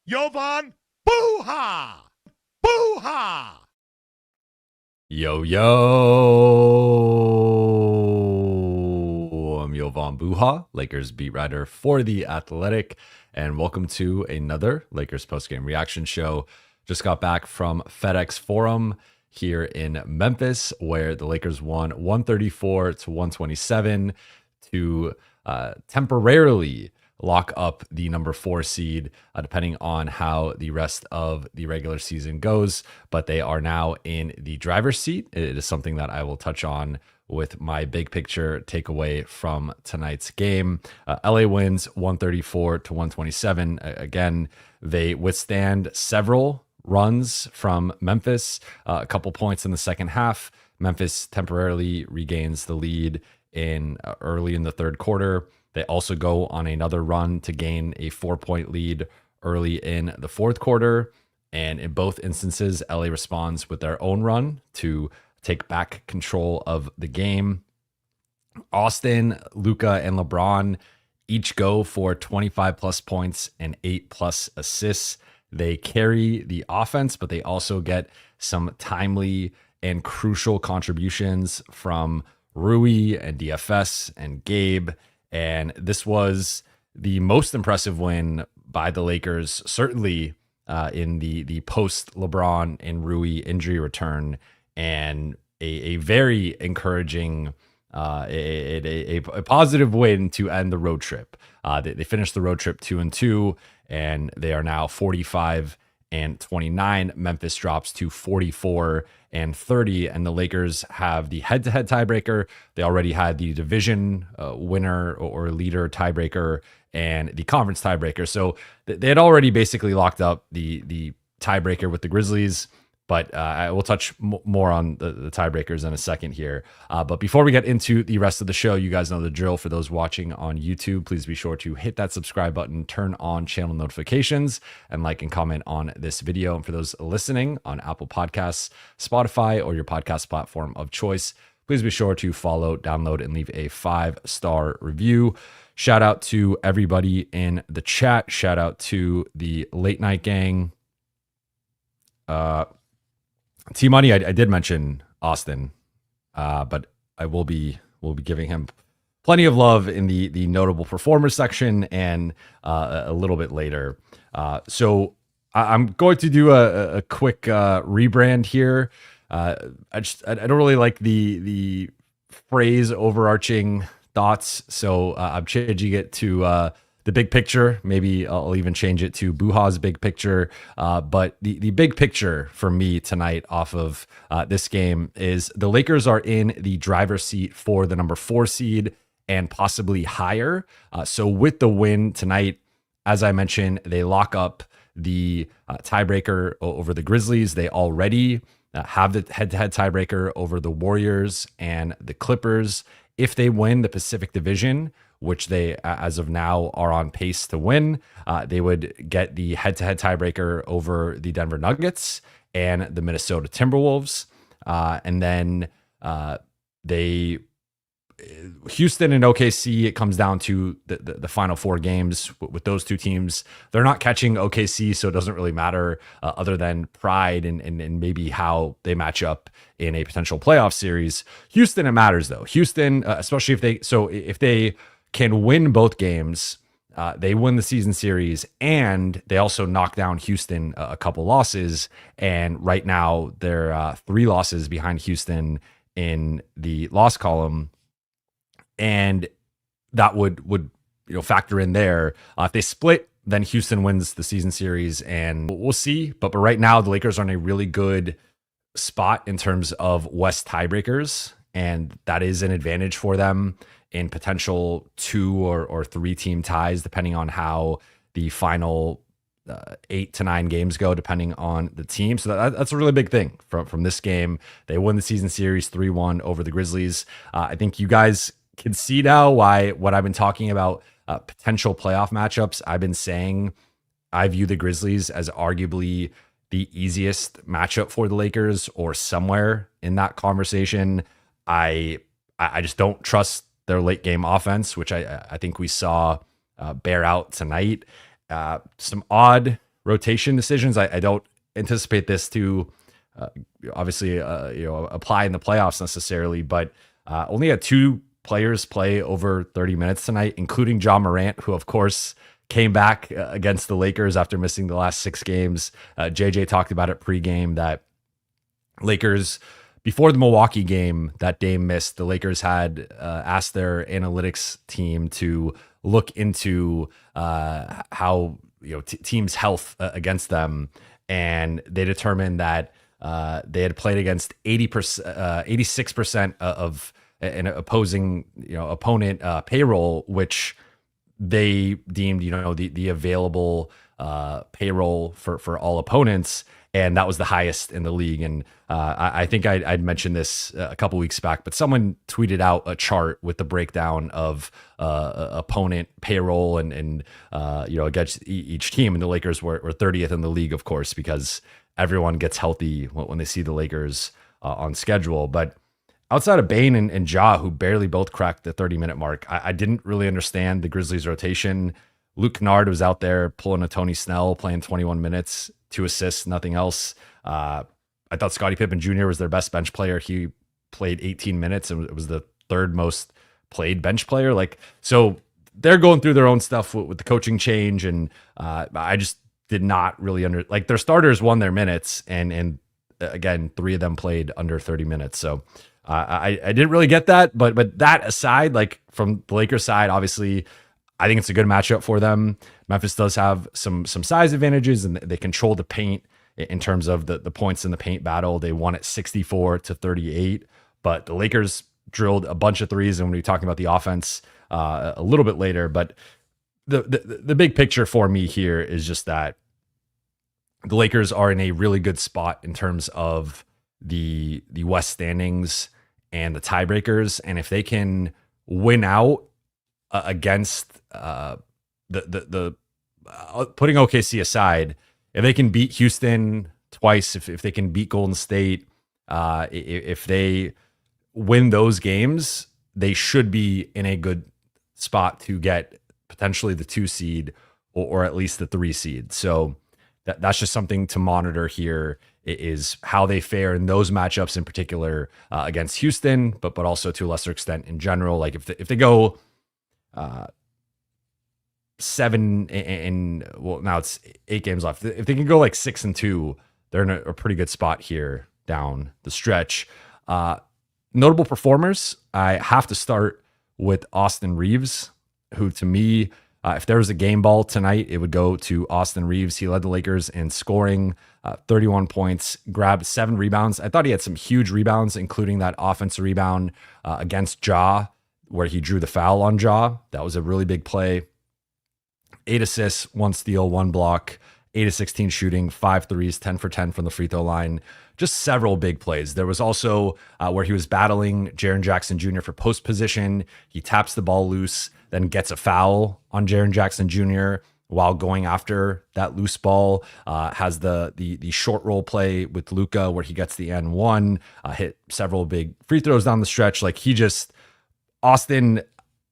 Jovan, Buha! Buha! Yo, I'm Jovan Buha, Lakers beat writer for The Athletic, and welcome to another Lakers postgame reaction show. Just got back from FedEx Forum here in Memphis, where the Lakers won 134-127 to temporarily lock up the number 4 seed, depending on how the rest of the regular season goes. But they are now in the driver's seat. It is something that I will touch on with my big picture takeaway from tonight's game. LA wins 134-127. Again, they withstand several runs from Memphis, a couple points in the second half. Memphis temporarily regains the lead in early in the third quarter. They also go on another run to gain a 4-point lead early in the fourth quarter. And in both instances, LA responds with their own run to take back control of the game. Austin, Luka, and LeBron each go for 25 plus points and 8 plus assists. They carry the offense, but they also get some timely and crucial contributions from Rui and DFS and Gabe. And this was the most impressive win by the Lakers, certainly in the post LeBron and Rui injury return, and a very encouraging, a positive win to end the road trip. They finished the road trip 2-2, and they are now 45-29. Memphis drops to 44-30, and the Lakers have the head-to-head tiebreaker. They already had the division winner or leader tiebreaker and the conference tiebreaker. So they had already basically locked up the tiebreaker with the Grizzlies. But I will touch more on the tiebreakers in a second here. But before we get into the rest of the show, you guys know the drill. For those watching on YouTube, please be sure to hit that subscribe button, turn on channel notifications, and like and comment on this video. And for those listening on Apple Podcasts, Spotify, or your podcast platform of choice, please be sure to follow, download, and leave a 5-star review. Shout out to everybody in the chat. Shout out to the late night gang. T-Money, I did mention Austin, but I will be giving him plenty of love in the notable performers section and a little bit later. So I'm going to do a quick rebrand here. I don't really like the phrase overarching thoughts, so I'm changing it to the big picture. Maybe I'll even change it to Buha's big picture. But the big picture for me tonight off of this game is the Lakers are in the driver's seat for the number 4 seed and possibly higher. So with the win tonight, as I mentioned, they lock up the tiebreaker over the Grizzlies. They already have the head-to-head tiebreaker over the Warriors and the Clippers. If they win the Pacific Division, which they, as of now, are on pace to win, they would get the head-to-head tiebreaker over the Denver Nuggets and the Minnesota Timberwolves. And then Houston and OKC, it comes down to the final 4 games with those two teams. They're not catching OKC, so it doesn't really matter other than pride and maybe how they match up in a potential playoff series. Houston, it matters though. Houston, especially if they can win both games, they win the season series, and they also knock down Houston a couple losses. And right now they're 3 losses behind Houston in the loss column. And that would factor in there. If they split, then Houston wins the season series, and we'll see. But right now, the Lakers are in a really good spot in terms of West tiebreakers, and that is an advantage for them in potential 2 or 3 team ties, depending on how the final 8 to 9 games go, depending on the team. So that's a really big thing from this game. They won the season series 3-1 over the Grizzlies. I think you guys can see now why what I've been talking about potential playoff matchups. I've been saying I view the Grizzlies as arguably the easiest matchup for the Lakers, or somewhere in that conversation. I just don't trust their late game offense, which I think we saw bear out tonight. Some odd rotation decisions. I don't anticipate this to obviously apply in the playoffs necessarily, but only had 2 players play over 30 minutes tonight, including Ja Morant, who of course came back against the Lakers after missing the last 6 games. JJ talked about it pregame that Lakers, before the Milwaukee game that Dame missed, the Lakers had asked their analytics team to look into how teams' health against them, and they determined that they had played against 86% of an opposing opponent payroll, which they deemed the available payroll for all opponents, and that was the highest in the league. And I think I'd mentioned this a couple weeks back, but someone tweeted out a chart with the breakdown of opponent payroll and against each team, and the Lakers were 30th in the league, of course, because everyone gets healthy when they see the Lakers on schedule. But outside of Bane and Ja, who barely both cracked the 30-minute mark, I didn't really understand the Grizzlies' rotation. Luke Kennard was out there pulling a Tony Snell, playing 21 minutes, 2 assists, nothing else. I thought Scottie Pippen Jr. was their best bench player. He played 18 minutes and it was the 3rd most played bench player. So they're going through their own stuff with the coaching change, and I just did not really their starters won their minutes, and again, 3 of them played under 30 minutes. So I didn't really get that, but that aside, from the Lakers side, obviously, I think it's a good matchup for them. Memphis does have some size advantages, and they control the paint in terms of the points in the paint battle. They won at 64-38, but the Lakers drilled a bunch of threes, and when we're talking about the offense a little bit later. But the big picture for me here is just that the Lakers are in a really good spot in terms of the West standings and the tiebreakers, and if they can win out against the putting OKC aside, if they can beat Houston twice, if they can beat Golden State, if they win those games, they should be in a good spot to get potentially the 2 seed or at least the 3 seed. So that's just something to monitor here, is how they fare in those matchups in particular against Houston, but also to a lesser extent in general. If they go 7 and now it's 8 games left. If they can go 6-2, they're in a pretty good spot here down the stretch. Notable performers, I have to start with Austin Reaves, who to me, if there was a game ball tonight, it would go to Austin Reaves. He led the Lakers in scoring, 31 points, grabbed 7 rebounds. I thought he had some huge rebounds, including that offensive rebound against Ja, where he drew the foul on Ja. That was a really big play. 8 assists, 1 steal, 1 block, 8-16 shooting, 5 threes, 10 for 10 from the free throw line. Just several big plays. There was also where he was battling Jaren Jackson Jr. for post position. He taps the ball loose, then gets a foul on Jaren Jackson Jr. while going after that loose ball. Has the short roll play with Luka where he gets the N1, hit several big free throws down the stretch. Austin,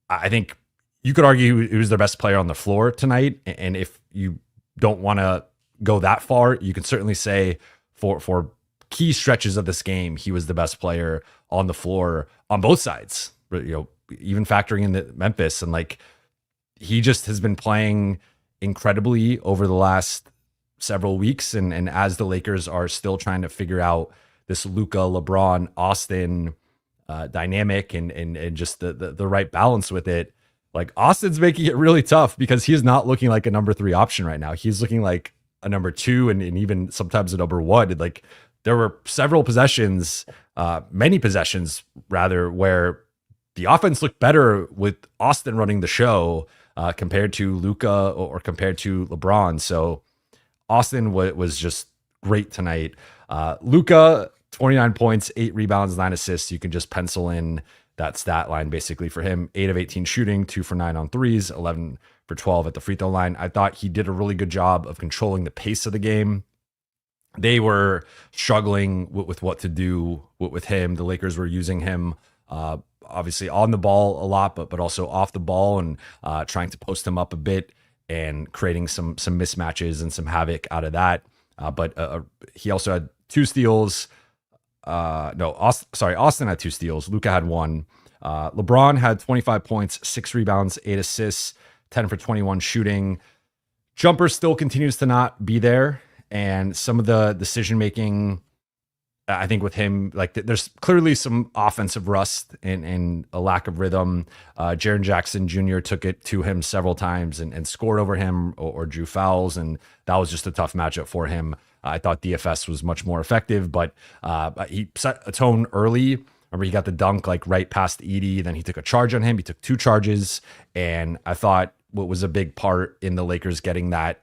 I think you could argue he was their best player on the floor tonight. And if you don't want to go that far, you can certainly say for key stretches of this game, he was the best player on the floor on both sides, even factoring in the Memphis. And he just has been playing incredibly over the last several weeks. And as the Lakers are still trying to figure out this Luka, LeBron, Austin dynamic and just the right balance with it, Austin's making it really tough because he is not looking like a number 3 option right now. He's looking like a number 2 and even sometimes a number 1. There were several possessions, many possessions rather, where the offense looked better with Austin running the show compared to Luka or compared to LeBron. So Austin was just great tonight. Luka, 29 points, 8 rebounds, 9 assists. You can just pencil in that stat line basically for him. 8 of 18 shooting, 2 for 9 on threes, 11 for 12 at the free throw line. I thought he did a really good job of controlling the pace of the game. They were struggling with what to do with him. The Lakers were using him obviously on the ball a lot, but also off the ball and trying to post him up a bit. and creating some mismatches and some havoc out of that. But he also had 2 steals. Austin had 2 steals. Luka had 1. LeBron had 25 points, 6 rebounds, 8 assists, 10 for 21 shooting. Jumper still continues to not be there. And some of the decision making, I think with him, like there's clearly some offensive rust and a lack of rhythm. Jaren Jackson Jr. took it to him several times and scored over him or drew fouls. And that was just a tough matchup for him. I thought DFS was much more effective, but he set a tone early. Remember, he got the dunk like right past Edey. Then he took a charge on him. He took 2 charges. And I thought what was a big part in the Lakers getting that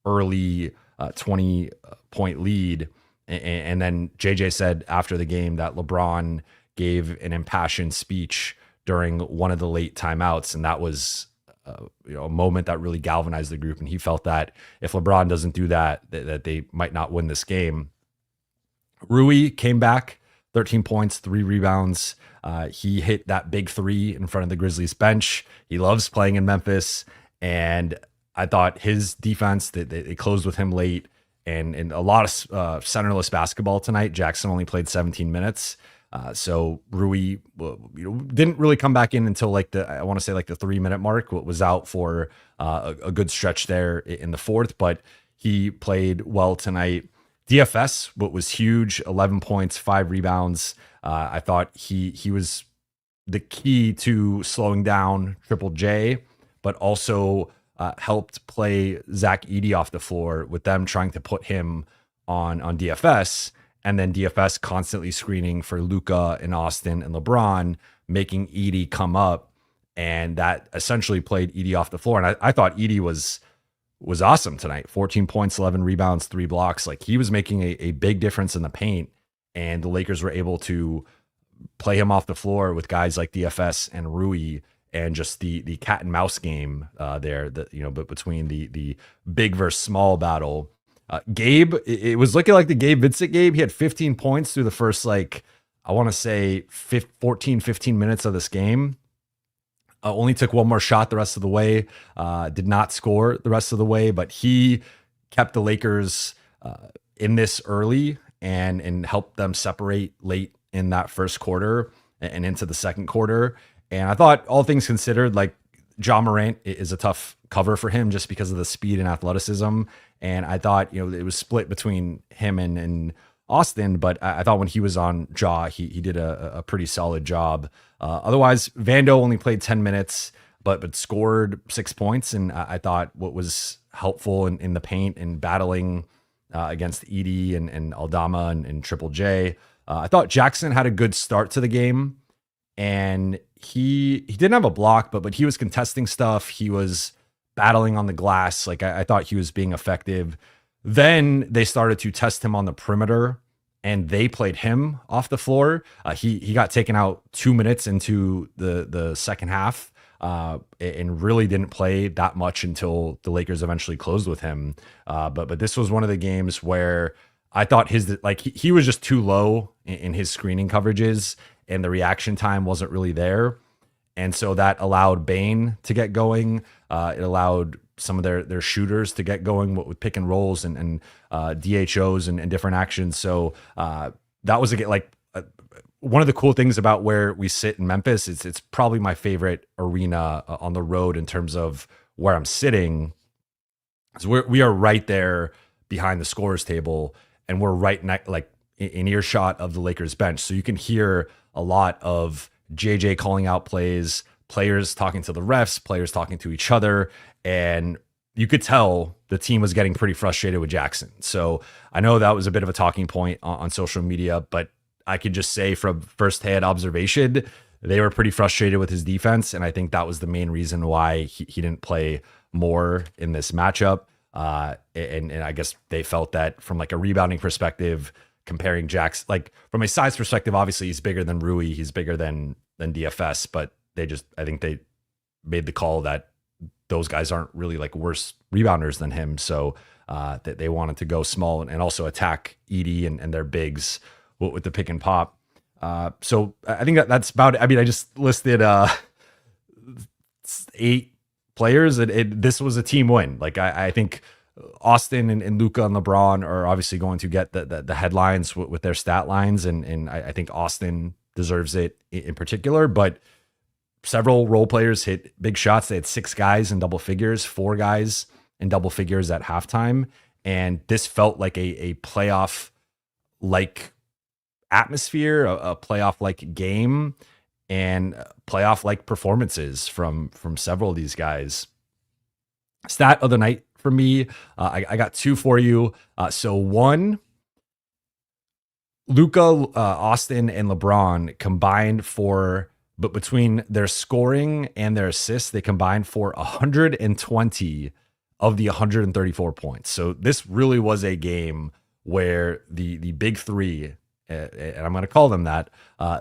early 20-point lead. And then JJ said after the game that LeBron gave an impassioned speech during one of the late timeouts. And that was a moment that really galvanized the group. And he felt that if LeBron doesn't do that, that they might not win this game. Rui came back, 13 points, 3 rebounds. He hit that big 3 in front of the Grizzlies bench. He loves playing in Memphis. And I thought his defense, they closed with him late. And a lot of centerless basketball tonight. Jackson only played 17 minutes. So Rui didn't really come back in until like the 3-minute mark. Was out for a good stretch there in the 4th, but he played well tonight. DFS, what was huge, 11 points, 5 rebounds. I thought he was the key to slowing down Triple J, but also helped play Zach Edey off the floor with them trying to put him on DFS, and then DFS constantly screening for Luka and Austin and LeBron, making Edey come up, and that essentially played Edey off the floor. And I thought Edey was awesome tonight. 14 points, 11 rebounds, 3 blocks. Like he was making a big difference in the paint, and the Lakers were able to play him off the floor with guys like DFS and Rui. And just the cat and mouse game there, but between the big versus small battle. Gabe, it was looking like the Gabe Vincent Gabe. He had 15 points through the first, 14, 15 minutes of this game. Only took 1 more shot the rest of the way. Did not score the rest of the way, but he kept the Lakers in this early and helped them separate late in that first quarter and into the second quarter. And I thought, all things considered, like Ja Morant is a tough cover for him just because of the speed and athleticism. And I thought, it was split between him and Austin, but I thought when he was on Ja, he did a pretty solid job. Otherwise, Vando only played 10 minutes, but scored 6 points. And I thought what was helpful in the paint and battling against Edey and Aldama and Triple J. I thought Jackson had a good start to the game. And he didn't have a block, but he was contesting stuff. He was battling on the glass. Like I thought he was being effective. Then they started to test him on the perimeter, and they played him off the floor. He got taken out 2 minutes into the second half, and really didn't play that much until the Lakers eventually closed with him. But this was one of the games where I thought he was just too low in his screening coverages, and the reaction time wasn't really there. And so that allowed Bane to get going. It allowed some of their shooters to get going with pick and rolls and DHOs and different actions. So that was one of the cool things about where we sit in Memphis. It's probably my favorite arena on the road in terms of where I'm sitting. So we are right there behind the scorers table, and we're right in earshot of the Lakers bench. So you can hear a lot of JJ calling out plays, players talking to the refs, players talking to each other. And you could tell the team was getting pretty frustrated with Jackson. So I know that was a bit of a talking point on social media, but I could just say from firsthand observation, they were pretty frustrated with his defense. And I think that was the main reason why he didn't play more in this matchup. And I guess they felt that from a rebounding perspective, comparing Jackson, from a size perspective, obviously he's bigger than Rui, he's bigger than DFS, but I think they made the call that those guys aren't really worse rebounders than him. So that they wanted to go small and also attack Edey and their bigs with the pick and pop. So I think that's about it. I mean, I just listed 8 players, this was a team win. Like I think Austin and Luka and LeBron are obviously going to get the headlines with their stat lines, and I think Austin deserves it in particular. But several role players hit big shots. They had 6 guys in double figures, 4 guys in double figures at halftime, and this felt like a playoff like atmosphere, a playoff like game, and playoff like performances from several of these guys. Stat of the night for me, I got 2 for you. So 1, Luka, Austin, and LeBron combined for, but between their scoring and their assists, they combined for 120 of the 134 points. So this really was a game where the big 3, and I'm going to call them that,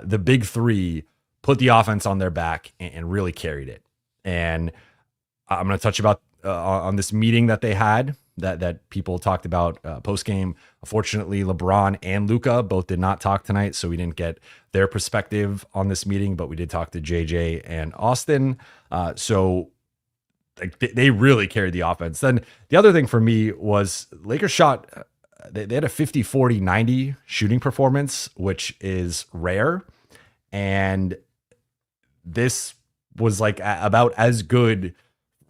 the big 3 put the offense on their back and really carried it. And I'm going to touch about on this meeting that they had that people talked about post game. Unfortunately, LeBron and Luka both did not talk tonight, so we didn't get their perspective on this meeting, but we did talk to JJ and Austin. So like they really carried the offense. Then the other thing for me was Lakers shot, they had a 50-40-90 shooting performance, which is rare. And this was like about as good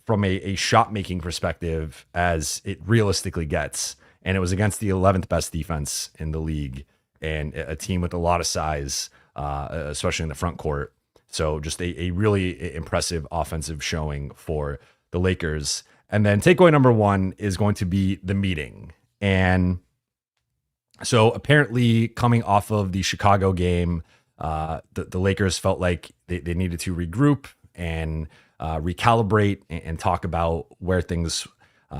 from a shot making perspective as it realistically gets. And it was against the 11th best defense in the league and a team with a lot of size, especially in the front court. So just a really impressive offensive showing for the Lakers. And then takeaway number 1 is going to be the meeting. And so apparently coming off of the Chicago game, the Lakers felt like they needed to regroup and recalibrate and talk about where things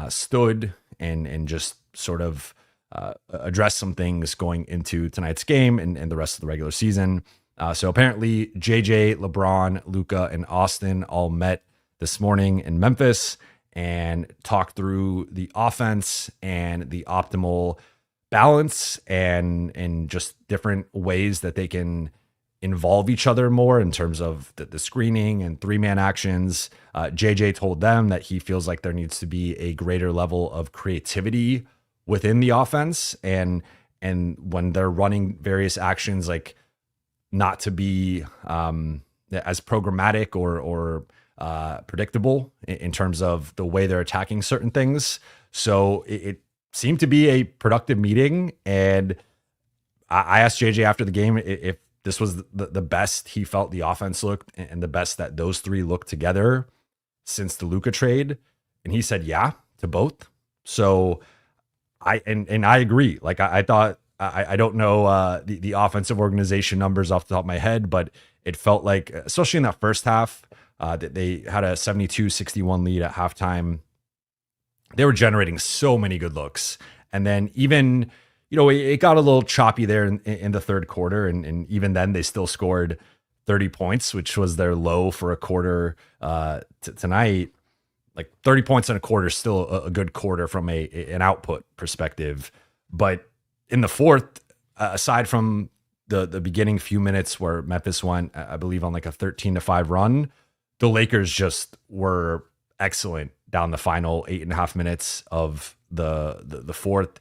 stood and just sort of address some things going into tonight's game and the rest of the regular season. So apparently JJ, LeBron, Luka, and Austin all met this morning in Memphis and talked through the offense and the optimal balance and just different ways that they can involve each other more in terms of the screening and 3-man actions. JJ told them that he feels like there needs to be a greater level of creativity within the offense, and when they're running various actions, like not to be as programmatic or predictable in terms of the way they're attacking certain things. So it seemed to be a productive meeting, and I asked JJ after the game if this was the best he felt the offense looked and the best that those 3 looked together since the Luka trade. And he said, yeah, to both. So I agree. Like I thought, I don't know the offensive organization numbers off the top of my head, but it felt like, especially in that first half, that they had a 72-61 lead at halftime. They were generating so many good looks. And then even, it got a little choppy there in the third quarter. And even then they still scored 30 points, which was their low for a quarter tonight. Like 30 points in a quarter is still a good quarter from an output perspective. But in the fourth, aside from the beginning few minutes where Memphis went, I believe, on like a 13-5 run, the Lakers just were excellent down the final 8.5 minutes of the fourth.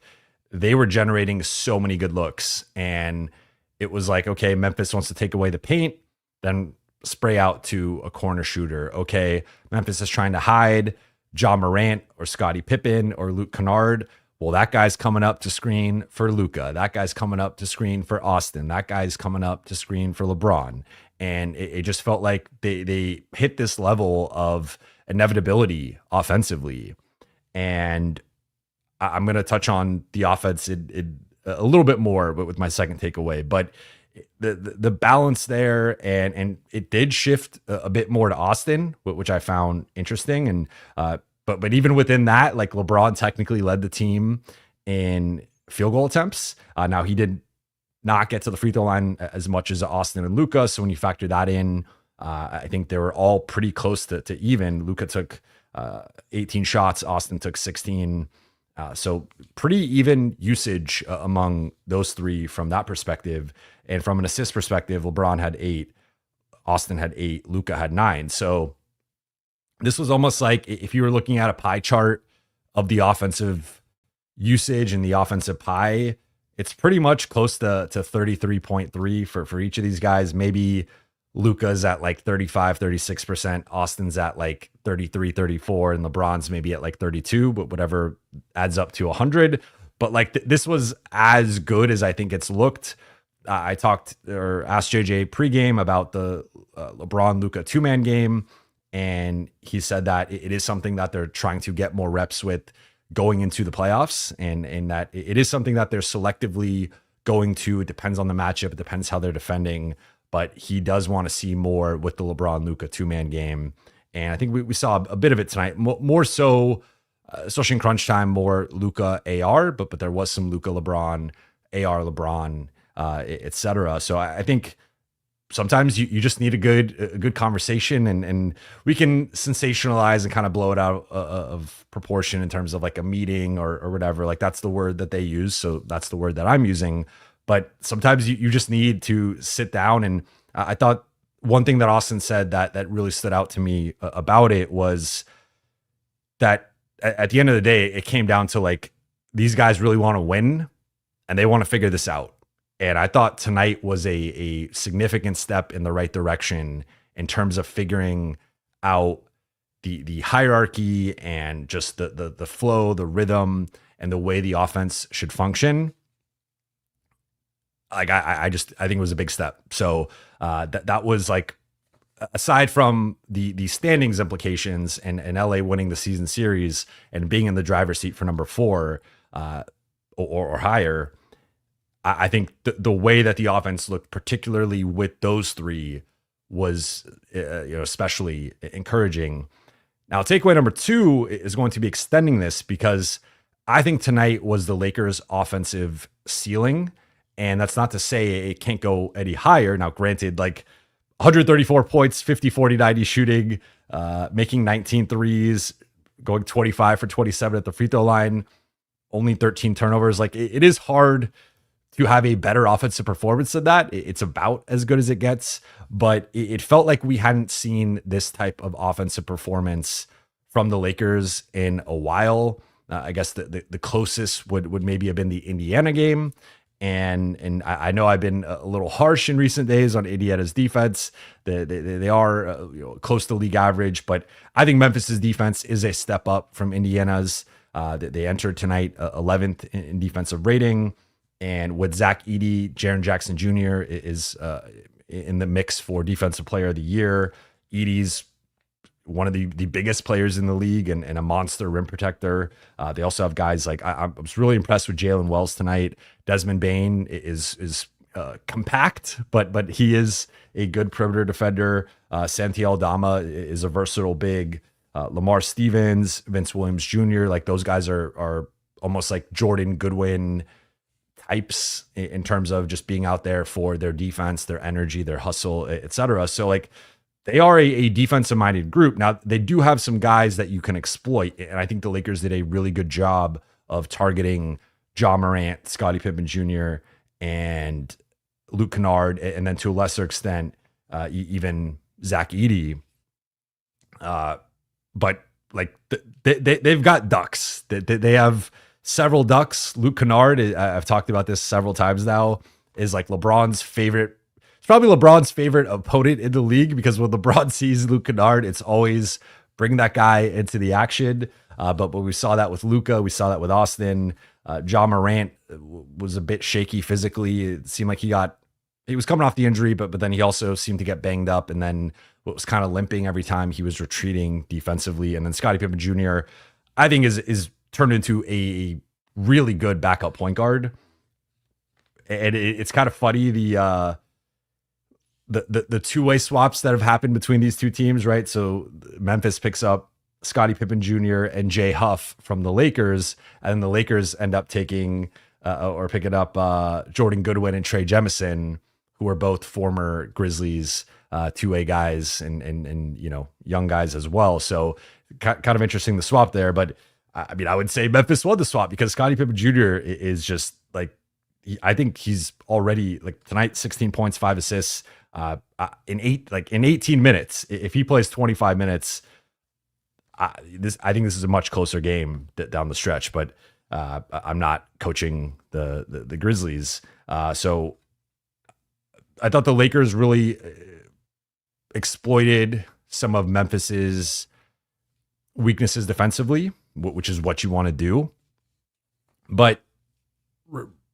They were generating so many good looks, and it was like, okay, Memphis wants to take away the paint, then spray out to a corner shooter. Okay, Memphis is trying to hide Ja Morant or Scottie Pippen or Luke Kennard. Well, that guy's coming up to screen for Luka. That guy's coming up to screen for Austin. That guy's coming up to screen for LeBron. And it just felt like they hit this level of inevitability offensively. And I'm going to touch on the offense in a little bit more, but with my second takeaway. But the balance there, and it did shift a bit more to Austin, which I found interesting. And but even within that, like LeBron technically led the team in field goal attempts. Now he did not get to the free throw line as much as Austin and Luka. So when you factor that in, I think they were all pretty close to even. Luka took 18 shots, Austin took 16. So pretty even usage among those 3 from that perspective. And from an assist perspective, LeBron had 8, Austin had 8, Luka had 9. So This was almost like if you were looking at a pie chart of the offensive usage and the offensive pie, it's pretty much close to 33.3 for each of these guys. Maybe Luka's at like 35, 36%. Austin's at like 33, 34, and LeBron's maybe at like 32, but whatever adds up to 100. But like this was as good as I think it's looked. I talked or asked JJ pregame about the LeBron Luka 2-man game, and he said that it is something that they're trying to get more reps with going into the playoffs, and that it is something that they're selectively going to. It depends on the matchup. It depends how they're defending, but he does want to see more with the LeBron Luka 2-man game. And I think we saw a bit of it tonight, more so, especially in crunch time, more Luka AR, but there was some Luka LeBron, AR LeBron, etc. So I think sometimes you just need a good conversation, and we can sensationalize and kind of blow it out of proportion in terms of like a meeting or whatever. Like that's the word that they use, so that's the word that I'm using. But sometimes you just need to sit down. And I thought one thing that Austin said that really stood out to me about it was that at the end of the day, it came down to like, these guys really want to win and they want to figure this out. And I thought tonight was a significant step in the right direction in terms of figuring out the hierarchy and just the flow, the rhythm, and the way the offense should function. Like I think it was a big step. So that was like, aside from the standings implications and LA winning the season series and being in the driver's seat for number 4 or higher, I think the way that the offense looked, particularly with those 3, was especially encouraging. Now, takeaway number 2 is going to be extending this, because I think tonight was the Lakers' offensive ceiling, and that's not to say it can't go any higher. Now, granted, like 134 points, 50, 40, 90 shooting, making 19 threes, going 25 for 27 at the free throw line, only 13 turnovers. Like it is hard to have a better offensive performance than that. It's about as good as it gets, but it felt like we hadn't seen this type of offensive performance from the Lakers in a while. I guess the closest would maybe have been the Indiana game. And I know I've been a little harsh in recent days on Indiana's defense. They are close to league average, but I think Memphis's defense is a step up from Indiana's. They entered tonight 11th in defensive rating. And with Zach Edey, Jaren Jackson Jr. is in the mix for Defensive Player of the Year. Edey's one of the biggest players in the league and a monster rim protector. They also have guys like, I was really impressed with Jalen Wells tonight. Desmond Bane is compact, but he is a good perimeter defender. Santi Aldama is a versatile big. Lamar Stevens, Vince Williams Jr., like those guys are almost like Jordan Goodwin types in terms of just being out there for their defense, their energy, their hustle, etc. So like they are a defensive minded group. Now they do have some guys that you can exploit. And I think the Lakers did a really good job of targeting Ja Morant, Scottie Pippen Jr., and Luke Kennard, and then to a lesser extent, even Zach Edey. But like they've got ducks. They have several ducks. Luke Kennard, I've talked about this several times now, is like LeBron's favorite. It's probably LeBron's favorite opponent in the league, because when LeBron sees Luke Kennard, it's always bring that guy into the action. But we saw that with Luka. We saw that with Austin. Ja Morant was a bit shaky physically. It seemed like he was coming off the injury, but then he also seemed to get banged up, and then was kind of limping every time he was retreating defensively. And then Scottie Pippen Jr., I think is turned into a really good backup point guard. And it's kind of funny, the two-way swaps that have happened between these two teams, right? So Memphis picks up Scottie Pippen Jr. and Jay Huff from the Lakers, and the Lakers end up picking up Jordan Goodwin and Trey Jemison, who are both former Grizzlies two-way guys and young guys as well. So kind of interesting, the swap there. But I mean, I would say Memphis won the swap, because Scottie Pippen Jr. is just like, I think he's already like tonight, 16 points, 5 assists in 18 minutes. If he plays 25 minutes, I think this is a much closer game down the stretch, but I'm not coaching the Grizzlies. So I thought the Lakers really exploited some of Memphis's weaknesses defensively, which is what you want to do. But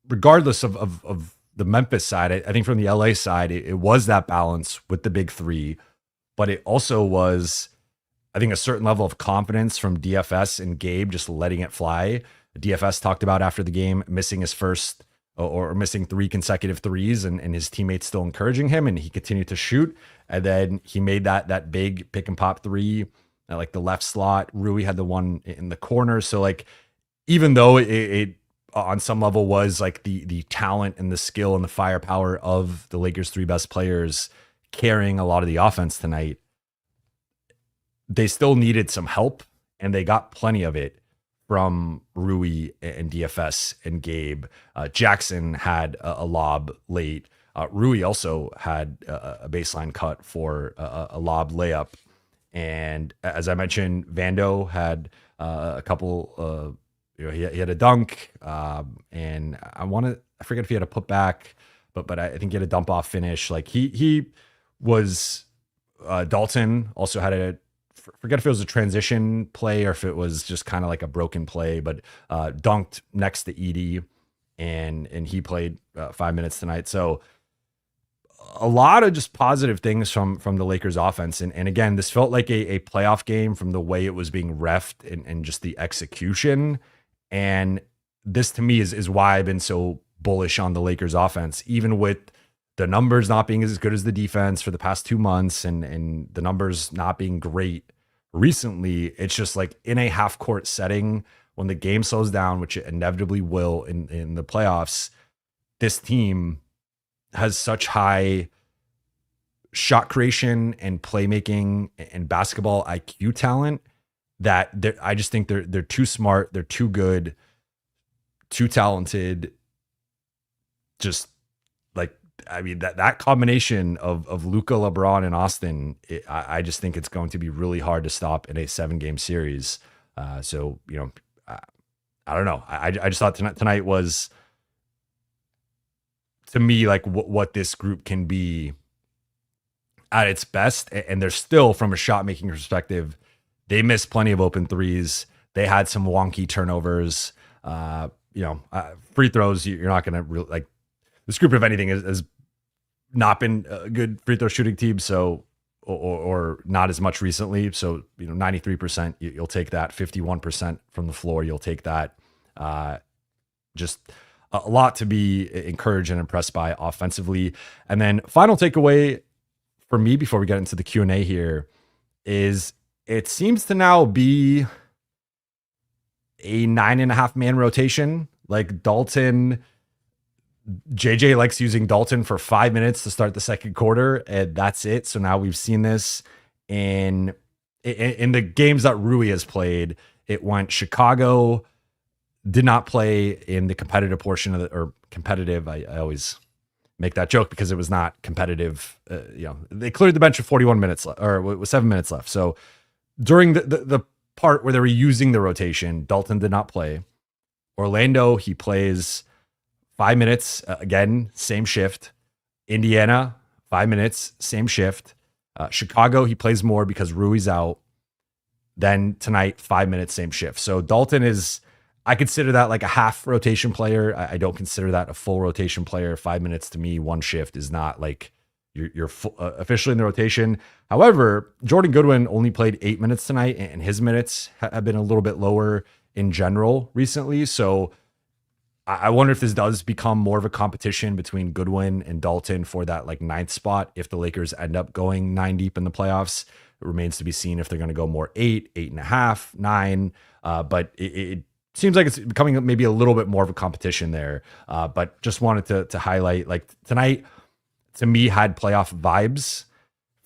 regardless of the Memphis side, I think from the LA side, it was that balance with the big three, but it also was, I think, a certain level of confidence from DFS and Gabe just letting it fly. DFS talked about after the game missing his first or missing 3 consecutive threes, and his teammates still encouraging him, and he continued to shoot. And then he made that big pick and pop 3 at like the left slot. Rui had the one in the corner. So like, even though it on some level was like the talent and the skill and the firepower of the Lakers' 3 best players carrying a lot of the offense tonight, they still needed some help, and they got plenty of it from Rui and DFS and Gabe. Jackson had a lob late. Rui also had a baseline cut for a lob layup. And as I mentioned, Vando had a couple, he had a dunk, and I forget if he had a putback, but I think he had a dump off finish. Like he was, Dalton also had forget if it was a transition play or if it was just kind of like a broken play, but dunked next to Edie, and he played 5 minutes tonight. So a lot of just positive things from the Lakers offense. And again, this felt like a playoff game from the way it was being reffed and just the execution. And this to me is why I've been so bullish on the Lakers offense, even with the numbers not being as good as the defense for the past 2 months and the numbers not being great recently. It's just like in a half court setting, when the game slows down, which it inevitably will in the playoffs, this team has such high shot creation and playmaking and basketball IQ talent that I just think they're too smart, they're too good, too talented. Just like, I mean, that combination of Luka, LeBron, and Austin, I just think it's going to be really hard to stop in a 7-game series. So, you know, I don't know. I just thought tonight was, to me, like what this group can be at its best. And they're still, from a shot making perspective, they missed plenty of open threes. They had some wonky turnovers. Free throws, you're not going to really, like, this group, if anything, has not been a good free throw shooting team. So, or not as much recently. So, 93%, you'll take that. 51% from the floor, you'll take that. Just a lot to be encouraged and impressed by offensively. And then final takeaway for me before we get into the Q&A here is it seems to now be a 9.5 man rotation. Like Dalton, JJ likes using Dalton for 5 minutes to start the second quarter, and that's it. So now we've seen this in the games that Rui has played. It went Chicago, did not play in the competitive portion of competitive. I always make that joke because it was not competitive. They cleared the bench with 41 minutes left, or with 7 minutes left. So during the part where they were using the rotation, Dalton did not play. Orlando, he plays 5 minutes, again, same shift. Indiana, 5 minutes, same shift. Chicago, he plays more because Rui's out. Then tonight, 5 minutes, same shift. So Dalton is, I consider that like a half rotation player. I don't consider that a full rotation player. 5 minutes to me, one shift is not like you're officially in the rotation. However, Jordan Goodwin only played 8 minutes tonight, and his minutes have been a little bit lower in general recently. So I wonder if this does become more of a competition between Goodwin and Dalton for that like 9th spot. If the Lakers end up going 9 deep in the playoffs, it remains to be seen if they're going to go more 8, 8.5, 9. But it seems like it's becoming maybe a little bit more of a competition there. But just wanted to highlight, like, tonight to me had playoff vibes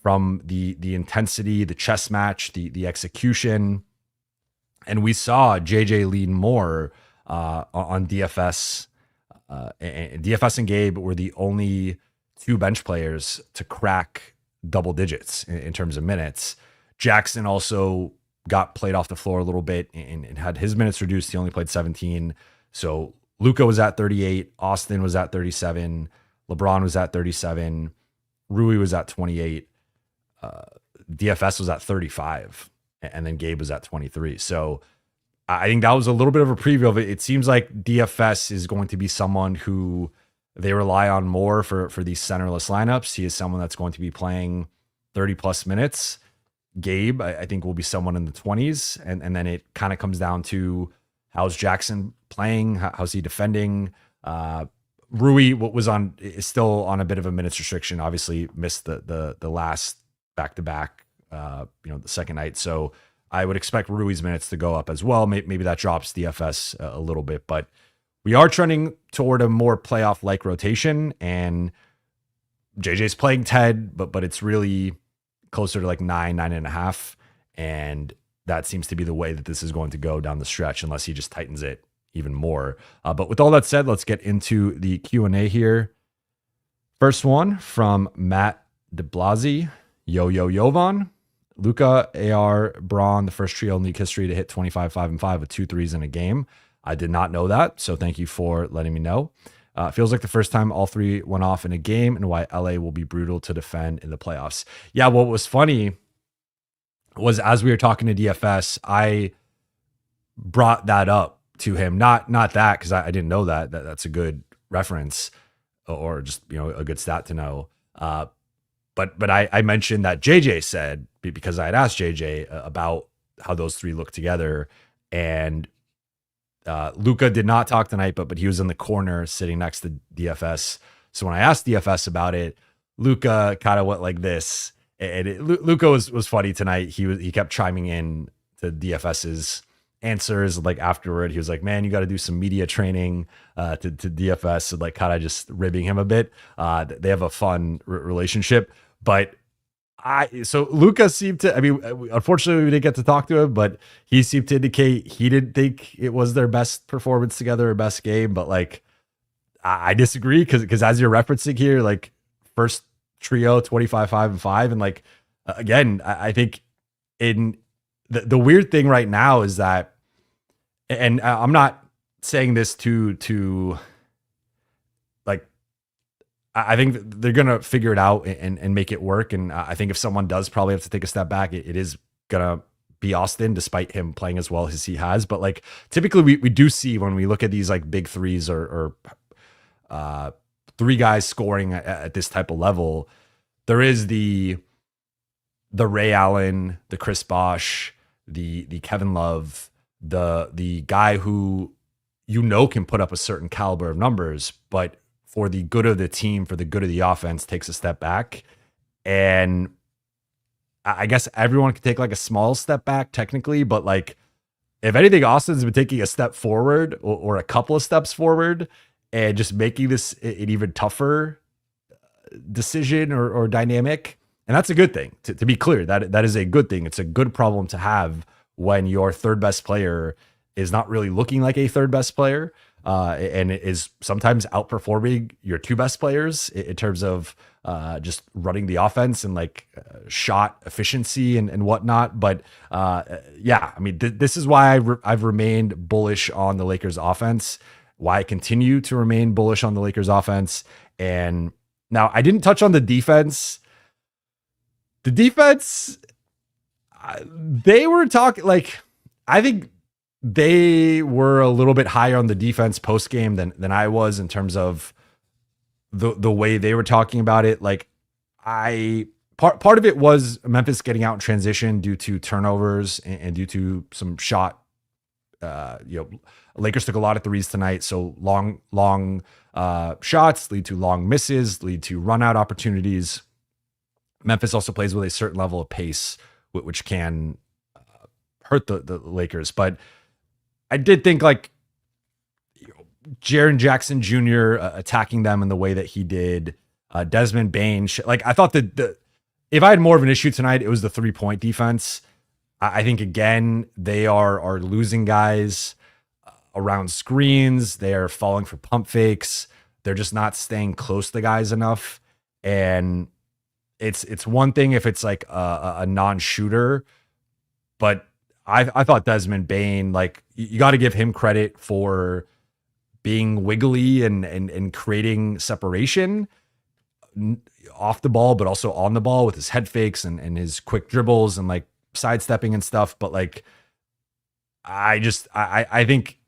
from the intensity, the chess match, the execution. And we saw JJ lean more on DFS. And DFS and Gabe were the only 2 bench players to crack double digits in terms of minutes. Jackson also got played off the floor a little bit and had his minutes reduced. He only played 17. So Luka was at 38. Austin was at 37. LeBron was at 37. Rui was at 28. DFS was at 35. And then Gabe was at 23. So I think that was a little bit of a preview of it. It seems like DFS is going to be someone who they rely on more for these centerless lineups. He is someone that's going to be playing 30 plus minutes. Gabe, I think, will be someone in the 20s. And then it kind of comes down to how's Jackson playing? How's he defending? Rui is still on a bit of a minutes restriction. Obviously missed the last back-to-back, the second night. So I would expect Rui's minutes to go up as well. Maybe that drops DFS a little bit, but we are trending toward a more playoff-like rotation, and JJ's playing Ted, but it's really closer to like 9.5. And that seems to be the way that this is going to go down the stretch, unless he just tightens it even more. But with all that said, let's get into the Q&A here. First one from Matt DeBlasi. Jovan. Luka, AR, Braun, the first trio in league history to hit 25, 5, and 5 with 2 threes in a game. I did not know that, so thank you for letting me know. Feels like the first time all 3 went off in a game, and why LA will be brutal to defend in the playoffs. Yeah, what was funny was, as we were talking to DFS, I brought that up to him. Not that, because I didn't know that's a good reference, or just a good stat to know. But I mentioned that JJ said, because I had asked JJ about how those 3 look together, and Luka did not talk tonight, but he was in the corner sitting next to DFS. So when I asked DFS about it, Luka kind of went like this, and Luka was funny tonight. He kept chiming in to DFS's answers. Like afterward, he was like, "Man, you got to do some media training to DFS," and like kind of just ribbing him a bit. They have a fun relationship, but so Luka seemed to, unfortunately we didn't get to talk to him, but he seemed to indicate he didn't think it was their best performance together or best game. But like, I disagree, because as you're referencing here, like first trio, 25, 5, and 5. And like, again, I think in the weird thing right now is that, and I'm not saying this to like, I think they're going to figure it out and make it work. And I think if someone does probably have to take a step back, it is going to be Austin, despite him playing as well as he has. But like, typically we do see, when we look at these like big threes or 3 guys scoring at this type of level, there is the Ray Allen, the Chris Bosh, the Kevin Love, the guy who can put up a certain caliber of numbers, but for the good of the team, for the good of the offense, takes a step back. And I guess everyone could take like a small step back technically, but like, if anything, Austin's been taking a step forward or a couple of steps forward, and just making this an even tougher decision or dynamic. And that's a good thing. To be clear, that is a good thing. It's a good problem to have when your third best player is not really looking like a third best player, and it is sometimes outperforming your 2 best players in terms of just running the offense and like shot efficiency and whatnot. But yeah, this is why I've remained bullish on the Lakers offense, why I continue to remain bullish on the Lakers offense. And now I didn't touch on the defense. The defense, they were talking like, I think they were a little bit higher on the defense post game than I was, in terms of the way they were talking about it. Like part of it was Memphis getting out in transition due to turnovers and due to some shot. Lakers took a lot of threes tonight, so long shots lead to long misses, lead to run out opportunities. Memphis also plays with a certain level of pace, which can hurt the Lakers. But I did think like Jaren Jackson Jr. Attacking them in the way that he did, Desmond Bane. Like, I thought that if I had more of an issue tonight, it was the 3-point defense. I think, again, they are losing guys around screens. They're falling for pump fakes. They're just not staying close to the guys enough. And it's one thing if it's like a non-shooter, but I thought Desmond Bane, like you got to give him credit for being wiggly and creating separation off the ball, but also on the ball with his head fakes and his quick dribbles and like sidestepping and stuff. But like, I think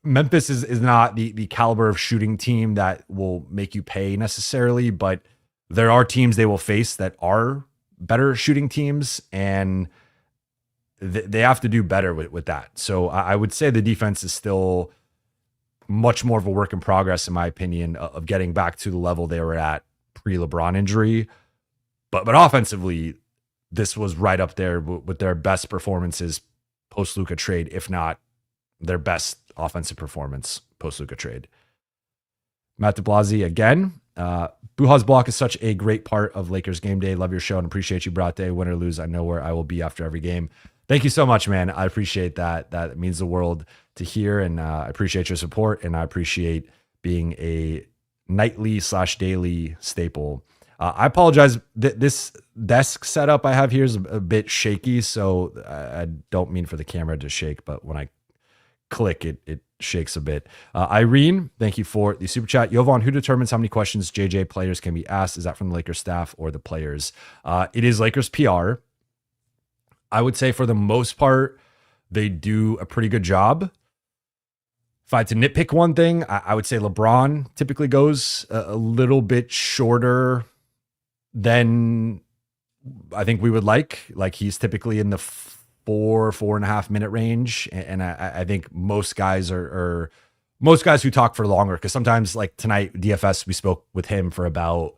Memphis is not the caliber of shooting team that will make you pay necessarily, but there are teams they will face that are better shooting teams, and they have to do better with that. So I would say the defense is still much more of a work in progress, in my opinion, of getting back to the level they were at pre-LeBron injury. But offensively, this was right up there with their best performances post-Luka trade, if not their best offensive performance post-Luka trade. Matt DeBlasi again. Buha's block is such a great part of Lakers game day. Love your show and appreciate you, Brate. Win or lose, I know where I will be after every game. Thank you so much, man. I appreciate that. That means the world to hear, and I appreciate your support, and I appreciate being a nightly/daily staple. I apologize. This desk setup I have here is a bit shaky, so I don't mean for the camera to shake, but when I click, it shakes a bit. Irene, thank you for the super chat. Jovan, who determines how many questions JJ players can be asked? Is that from the Lakers staff or the players? It is Lakers PR. I would say for the most part, they do a pretty good job. If I had to nitpick one thing, I would say LeBron typically goes a little bit shorter than I think we would like. Like he's typically in the 4.5 minute range. And I think most guys are most guys who talk for longer, because sometimes like tonight, DFS, we spoke with him for about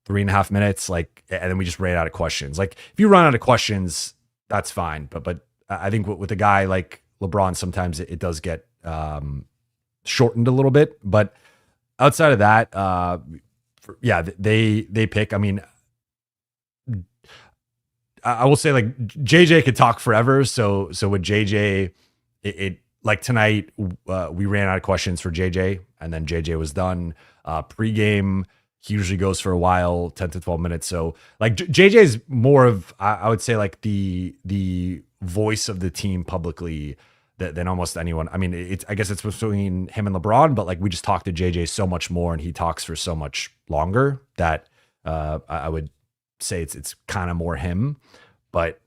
3.5 minutes, like, and then we just ran out of questions. Like if you run out of questions, that's fine. But I think with a guy like LeBron, sometimes it does get shortened a little bit. But outside of that, they pick. I mean, I will say like JJ could talk forever. So with JJ, it like tonight, we ran out of questions for JJ, and then JJ was done. Pre-game, he usually goes for a while, 10 to 12 minutes. So like JJ is more of, I would say like the voice of the team publicly than almost anyone. I mean, I guess it's between him and LeBron, but like we just talk to JJ so much more, and he talks for so much longer that I would say it's kind of more him. But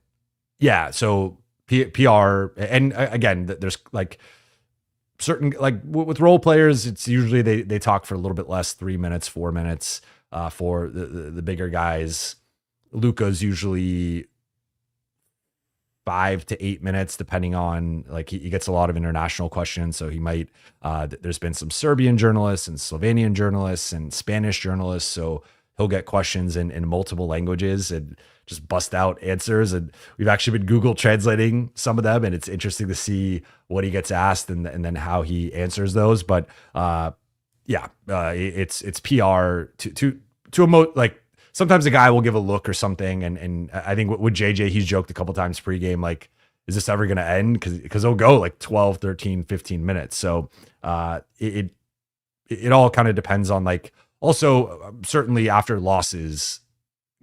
yeah, so PR, and again, there's like certain, like with role players, it's usually they talk for a little bit less, 3 minutes, 4 minutes. For the bigger guys, Luka's usually 5 to 8 minutes, depending on, like he gets a lot of international questions. So he might, there's been some Serbian journalists and Slovenian journalists and Spanish journalists. So he'll get questions in multiple languages and just bust out answers. And we've actually been Google translating some of them, and it's interesting to see what he gets asked and then how he answers those. But it's PR to emote. Like sometimes a guy will give a look or something. And I think with JJ, he's joked a couple times pregame, like, is this ever going to end? Because it'll go like 12, 13, 15 minutes. So it all kind of depends on, like, also certainly after losses,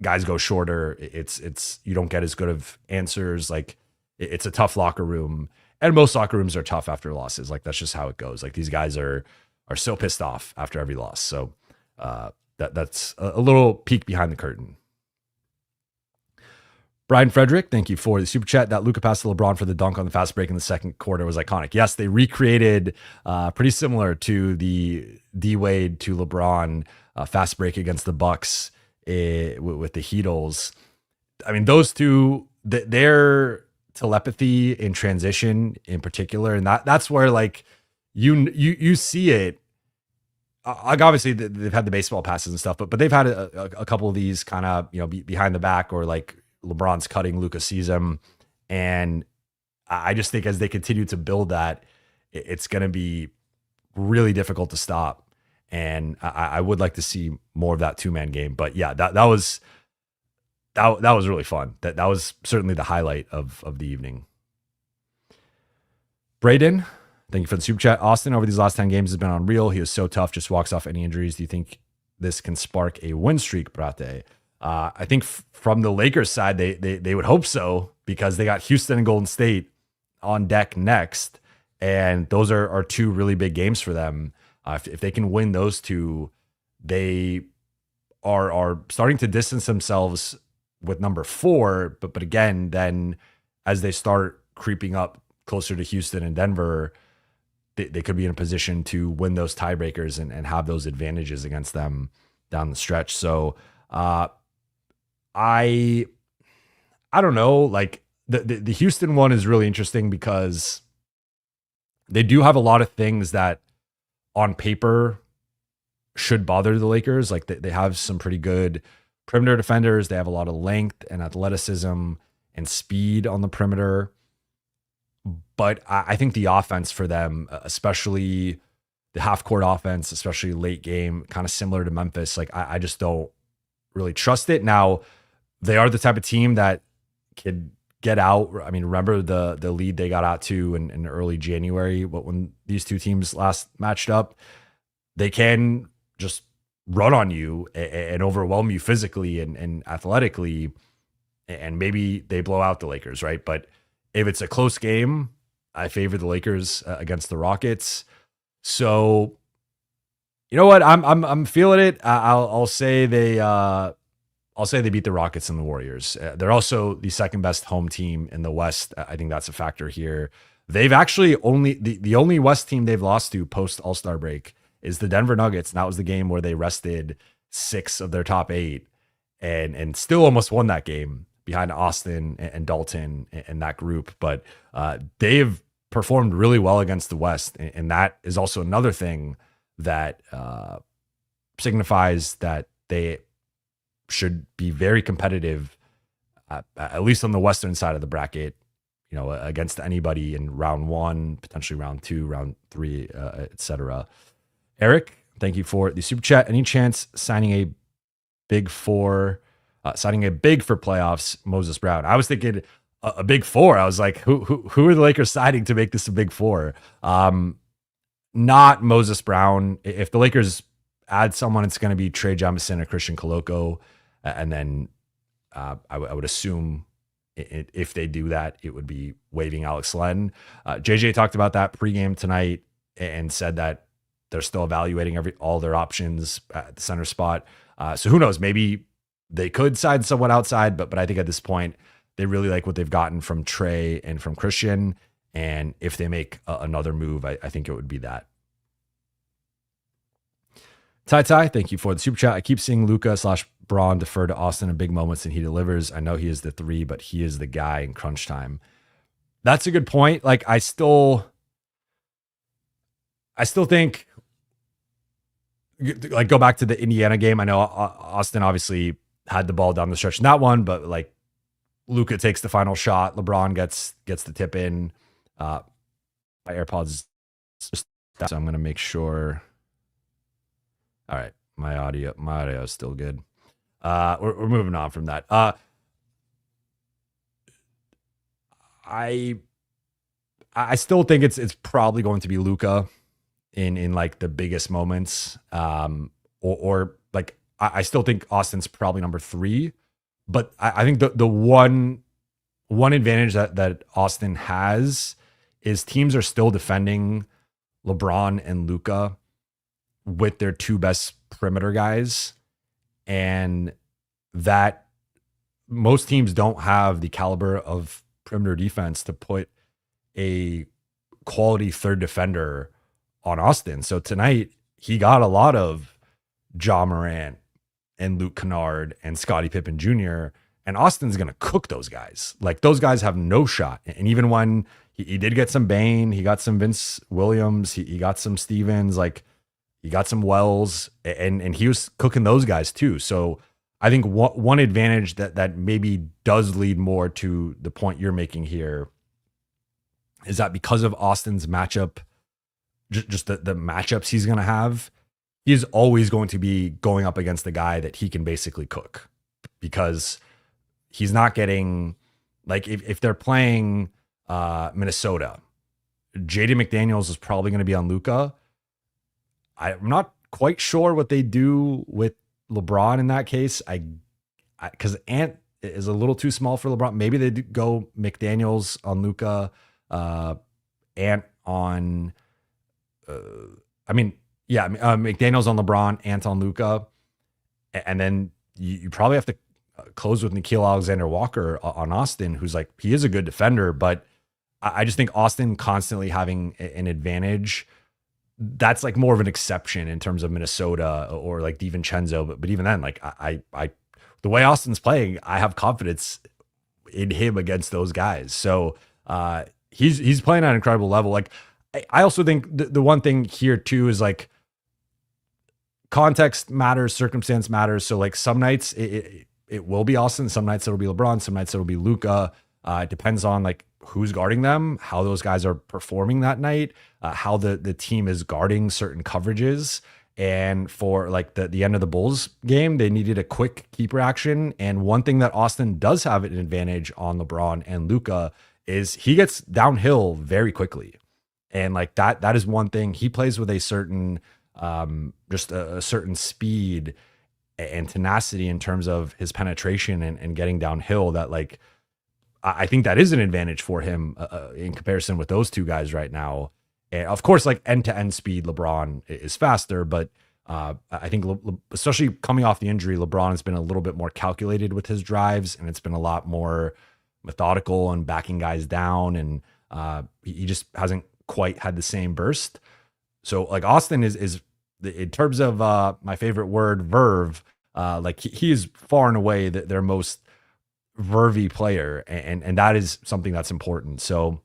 guys go shorter. It's you don't get as good of answers. Like it's a tough locker room, and most locker rooms are tough after losses. Like that's just how it goes. Like these guys are so pissed off after every loss. So that's a little peek behind the curtain. Brian Frederick, thank you for the super chat. That Luka pass to LeBron for the dunk on the fast break in the second quarter was iconic. Yes, they recreated pretty similar to the D-Wade to LeBron fast break against the Bucks with the Heatles. I mean, those two, their telepathy in transition in particular, and that's where like you see it. Like obviously they've had the baseball passes and stuff, but they've had a couple of these kind of behind the back, or like LeBron's cutting, Luka sees him, and I just think as they continue to build that, it's going to be really difficult to stop. And I would like to see more of that 2-man game. But yeah, that was really fun. That was certainly the highlight of the evening. Braden, thank you for the super chat. Austin, over these last 10 games, has been unreal. He is so tough, just walks off any injuries. Do you think this can spark a win streak, Brate? I think from the Lakers side, they would hope so, because they got Houston and Golden State on deck next. And those are two really big games for them. If they can win those two, they are starting to distance themselves with number 4. But again, then as they start creeping up closer to Houston and Denver, they could be in a position to win those tiebreakers and have those advantages against them down the stretch. So I don't know, like the Houston one is really interesting because they do have a lot of things that on paper should bother the Lakers. Like they have some pretty good perimeter defenders. They have a lot of length and athleticism and speed on the perimeter. But I think the offense for them, especially the half court offense, especially late game, kind of similar to Memphis, like I just don't really trust it. Now, they are the type of team that could get out. I mean, remember the lead they got out to in early January, but when these two teams last matched up, they can just run on you and overwhelm you physically and athletically, and maybe they blow out the Lakers, right? But if it's a close game, I favor the Lakers against the Rockets. So, you know what? I'm feeling it. I'll say they beat the Rockets and the Warriors. They're also the second best home team in the West. I think that's a factor here. They've actually the only West team they've lost to post All-Star break is the Denver Nuggets. And that was the game where they rested 6 of their top 8 and still almost won that game behind Austin and Dalton and that group. But they've performed really well against the West. And that is also another thing that signifies that they should be very competitive, at least on the Western side of the bracket, you know, against anybody in round 1, potentially round 2, round 3, etc. Eric, thank you for the super chat. Any chance signing a big for playoffs, Moses Brown? I was thinking a big 4. I was like, who are the Lakers signing to make this a big 4? Not Moses Brown. If the Lakers add someone, it's going to be Trey Jamison or Christian Coloco. And then I would assume if they do that, it would be waiving Alex Len. JJ talked about that pregame tonight and said that they're still evaluating all their options at the center spot. So who knows? Maybe they could sign someone outside, but I think at this point, they really like what they've gotten from Trey and from Christian. And if they make another move, I think it would be that. Ty, thank you for the super chat. I keep seeing Luka / Braun defer to Austin in big moments and he delivers. I know he is the 3, but he is the guy in crunch time. That's a good point. Like I still think, like, go back to the Indiana game. I know Austin obviously had the ball down the stretch in that one, but like Luka takes the final shot. LeBron gets the tip in. My AirPods, so I'm going to make sure. All right. My audio is still good. We're moving on from that. I still think it's probably going to be Luka in like the biggest moments. Or like I still think Austin's probably number 3, but I think the one advantage that Austin has is teams are still defending LeBron and Luka with their 2 best perimeter guys, and that most teams don't have the caliber of perimeter defense to put a quality third defender on Austin. So tonight he got a lot of Ja Morant and Luke Kennard and Scottie Pippen Jr., and Austin's going to cook those guys. Like those guys have no shot. And even when he did get some Bane, he got some Vince Williams, he got some Stevens, like he got some Wells, and he was cooking those guys too. So I think one advantage that maybe does lead more to the point you're making here is that because of Austin's matchup, just the matchups he's going to have, he's always going to be going up against the guy that he can basically cook, because he's not getting, like, if they're playing Minnesota, Jaden McDaniels is probably going to be on Luka. I'm not quite sure what they do with LeBron in that case. Because is a little too small for LeBron. Maybe they go McDaniels on Luka, Ant on. McDaniels on LeBron, Ant on Luka, and then you probably have to close with Nickeil Alexander-Walker on Austin, who's like, he is a good defender, but I just think Austin constantly having an advantage, that's like more of an exception in terms of Minnesota or like DiVincenzo. But even then, like I the way Austin's playing, I have confidence in him against those guys. So he's playing at an incredible level. Like I also think the one thing here too is like context matters, circumstance matters. So like some nights it will be Austin, some nights it'll be LeBron, some nights it'll be Luka. It depends on like who's guarding them, how those guys are performing that night, how the team is guarding certain coverages. And for like the end of the Bulls game, they needed a quick keeper action. And one thing that Austin does have an advantage on LeBron and Luka is he gets downhill very quickly. And like that is one thing. He plays with a certain just a certain speed and tenacity in terms of his penetration and getting downhill that like I think that is an advantage for him in comparison with those two guys right now. And of course, like end-to-end speed, LeBron is faster, but I think especially coming off the injury, LeBron has been a little bit more calculated with his drives, and it's been a lot more methodical and backing guys down, and he just hasn't quite had the same burst. So like Austin is in terms of my favorite word, verve, like he is far and away their most vervy player, and that is something that's important. So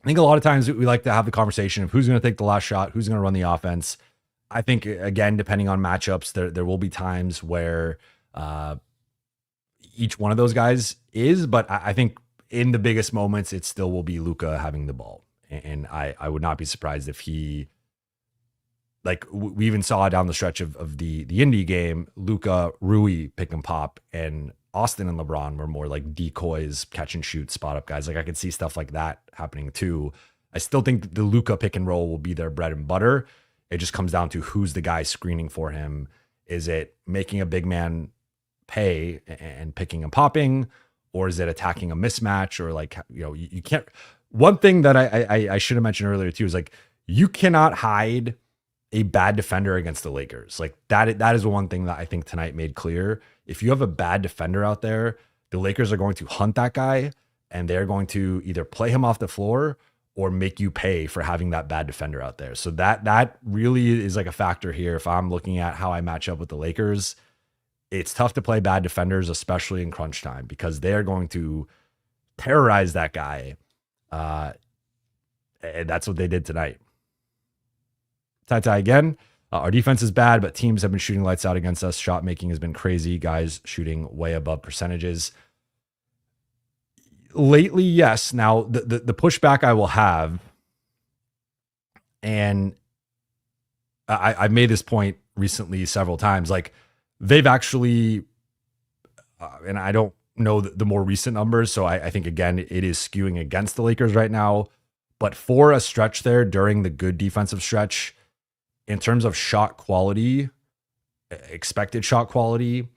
I think a lot of times we like to have the conversation of who's going to take the last shot, who's going to run the offense. I think again, depending on matchups, there will be times where each one of those guys is, but I think in the biggest moments, it still will be Luka having the ball. And I would not be surprised if he, like we even saw down the stretch of the Indy game, Luka, Rui pick and pop, and Austin and LeBron were more like decoys, catch and shoot, spot up guys. Like I could see stuff like that happening too. I still think the Luka pick and roll will be their bread and butter. It just comes down to who's the guy screening for him. Is it making a big man pay and picking and popping, or is it attacking a mismatch? Or like, you can't. One thing that I should have mentioned earlier too is like you cannot hide a bad defender against the Lakers. Like that is one thing that I think tonight made clear. If you have a bad defender out there, the Lakers are going to hunt that guy, and they're going to either play him off the floor or make you pay for having that bad defender out there. So that really is like a factor here. If I'm looking at how I match up with the Lakers, it's tough to play bad defenders, especially in crunch time, because they're going to terrorize that guy. And that's what they did tonight. Ty again. Our defense is bad, but teams have been shooting lights out against us. Shot making has been crazy. Guys shooting way above percentages. Lately, yes. Now, the pushback I will have, and I've made this point recently several times, like they've actually, and I don't know the more recent numbers, so I think, again, it is skewing against the Lakers right now. But for a stretch there during the good defensive stretch, in terms of shot quality, expected shot quality,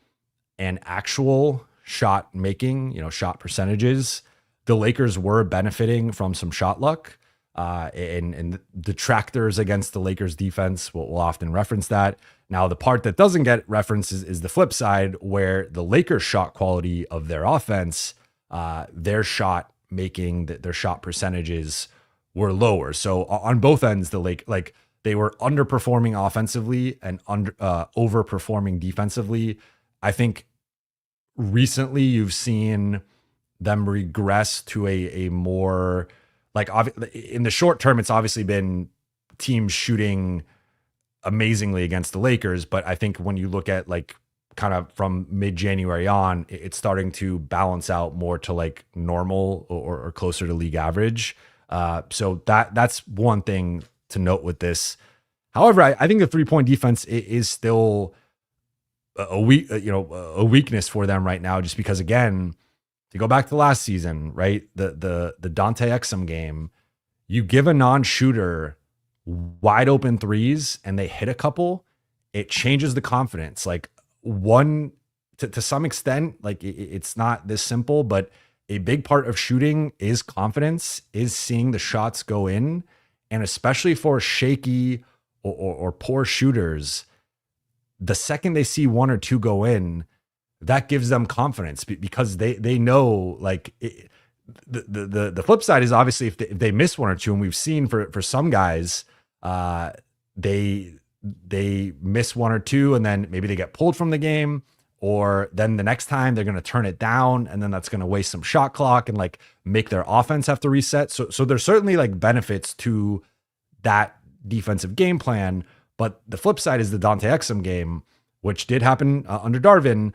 and actual shot making, shot percentages, the Lakers were benefiting from some shot luck. And detractors against the Lakers defense will often reference that. Now, the part that doesn't get referenced is the flip side, where the Lakers shot quality of their offense, their shot making, their shot percentages were lower. So on both ends, they were underperforming offensively and overperforming defensively. I think recently you've seen them regress to a more, like, in the short term, it's obviously been teams shooting amazingly against the Lakers. But I think when you look at like kind of from mid-January on, it's starting to balance out more to like normal or closer to league average. So that's one thing to note with this. However, I think the 3-point defense is still a weakness for them right now, just because, again, to go back to last season, right? The Dante Exum game, you give a non-shooter wide open threes and they hit a couple, it changes the confidence. Like one to some extent, like it's not this simple, but a big part of shooting is confidence, is seeing the shots go in. And especially for shaky or poor shooters, the second they see one or two go in, that gives them confidence because they know like the flip side is obviously if they miss one or two, and we've seen for some guys, they miss one or two and then maybe they get pulled from the game, or then the next time they're going to turn it down, and then that's going to waste some shot clock and like make their offense have to reset. So there's certainly like benefits to that defensive game plan, but the flip side is the Dante Exum game, which did happen under Darvin,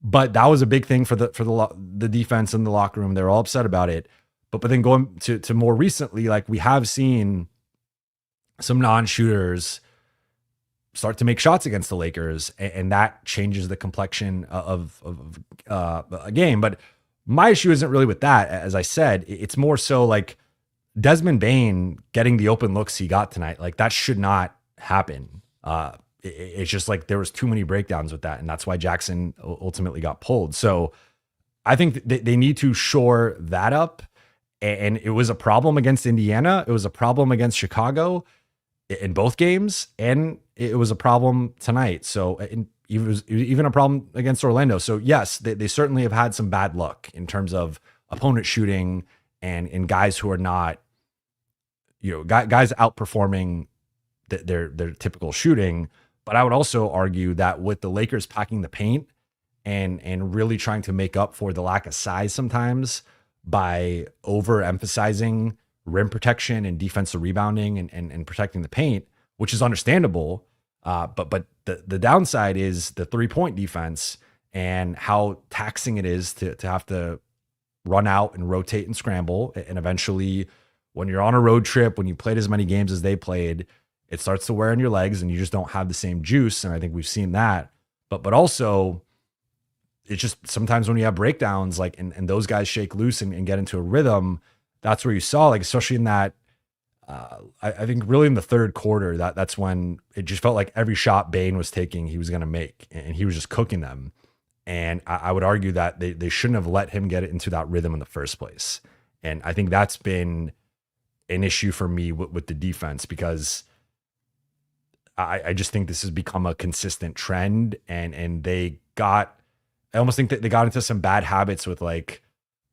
but that was a big thing for the defense in the locker room. They were all upset about it. But then going to more recently, like we have seen some non-shooters start to make shots against the Lakers, and that changes the complexion of a game. But my issue isn't really with that. As I said, it's more so like Desmond Bane getting the open looks he got tonight. Like that should not happen. It's just like there was too many breakdowns with that, and that's why Jackson ultimately got pulled. So I think they need to shore that up. And it was a problem against Indiana. It was a problem against Chicago in both games, and it was a problem tonight. So it was even a problem against Orlando. So yes, they certainly have had some bad luck in terms of opponent shooting and guys who are not, guys outperforming their typical shooting. But I would also argue that with the Lakers packing the paint and really trying to make up for the lack of size sometimes by overemphasizing rim protection and defensive rebounding and protecting the paint, which is understandable. But the downside is the 3-point defense and how taxing it is to have to run out and rotate and scramble. And eventually when you're on a road trip, when you played as many games as they played, it starts to wear on your legs and you just don't have the same juice. And I think we've seen that, but also it's just sometimes when you have breakdowns, like, and those guys shake loose and get into a rhythm, that's where you saw, like, especially in that, I think really in the third quarter, that's when it just felt like every shot Bane was taking, he was going to make, and he was just cooking them. And I would argue that they shouldn't have let him get into that rhythm in the first place. And I think that's been an issue for me with the defense, because I just think this has become a consistent trend, and I almost think that they got into some bad habits with like,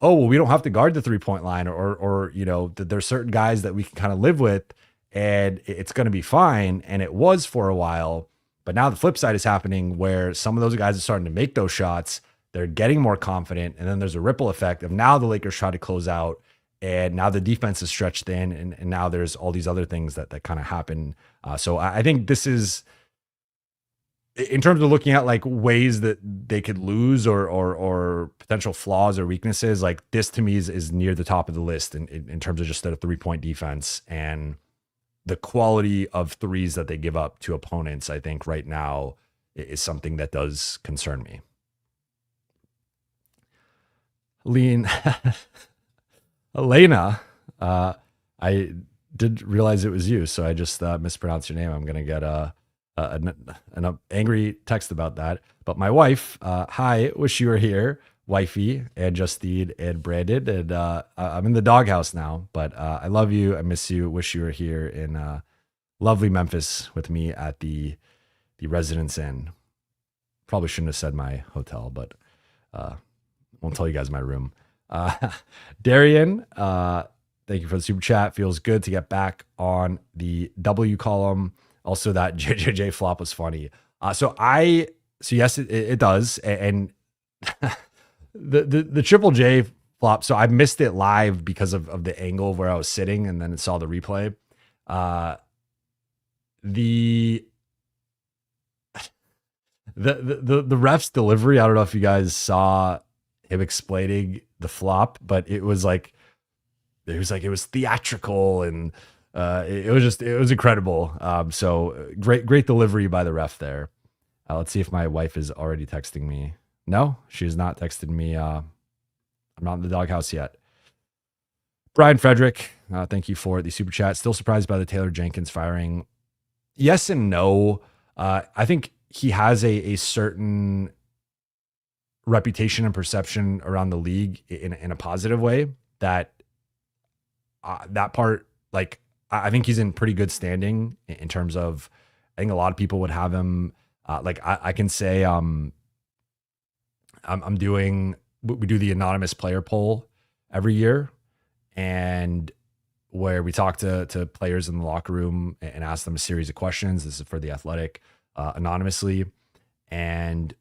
oh, well, we don't have to guard the 3-point line, or there's certain guys that we can kind of live with and it's going to be fine. And it was for a while, but now the flip side is happening where some of those guys are starting to make those shots. They're getting more confident. And then there's a ripple effect of now the Lakers try to close out, and now the defense is stretched thin. And now there's all these other things that kind of happen. So I think this is, in terms of looking at like ways that they could lose or potential flaws or weaknesses, like this to me is near the top of the list in terms of just the 3-point defense and the quality of threes that they give up to opponents. I think right now is something that does concern me. Elena, I did realize it was you, so I just mispronounced your name. I'm going to get an angry text about that. But my wife, hi, wish you were here, wifey, and Justine and Brandon. And I'm in the doghouse now, but I love you. I miss you. Wish you were here in lovely Memphis with me at the Residence Inn. Probably shouldn't have said my hotel, but won't tell you guys my room. Darian, thank you for the super chat. Feels good to get back on the W column. Also, that JJJ flop was funny. So yes, it does. And the Triple J flop. So I missed it live because of the angle where I was sitting, and then saw the replay. The ref's delivery, I don't know if you guys saw him explaining the flop, but it was theatrical, and it was incredible. So great delivery by the ref there. Let's see if my wife is already texting me. No, she has not texted me. I'm not in the doghouse yet. Brian Frederick, thank you for the super chat. Still surprised by the Taylor Jenkins firing. Yes and no. I think he has a certain reputation and perception around the league in a positive way. That that part, like, I think he's in pretty good standing in terms of, I think a lot of people would have him. I can say, I'm doing, we do the anonymous player poll every year, and where we talk to players in the locker room and ask them a series of questions. This is for The Athletic, anonymously. And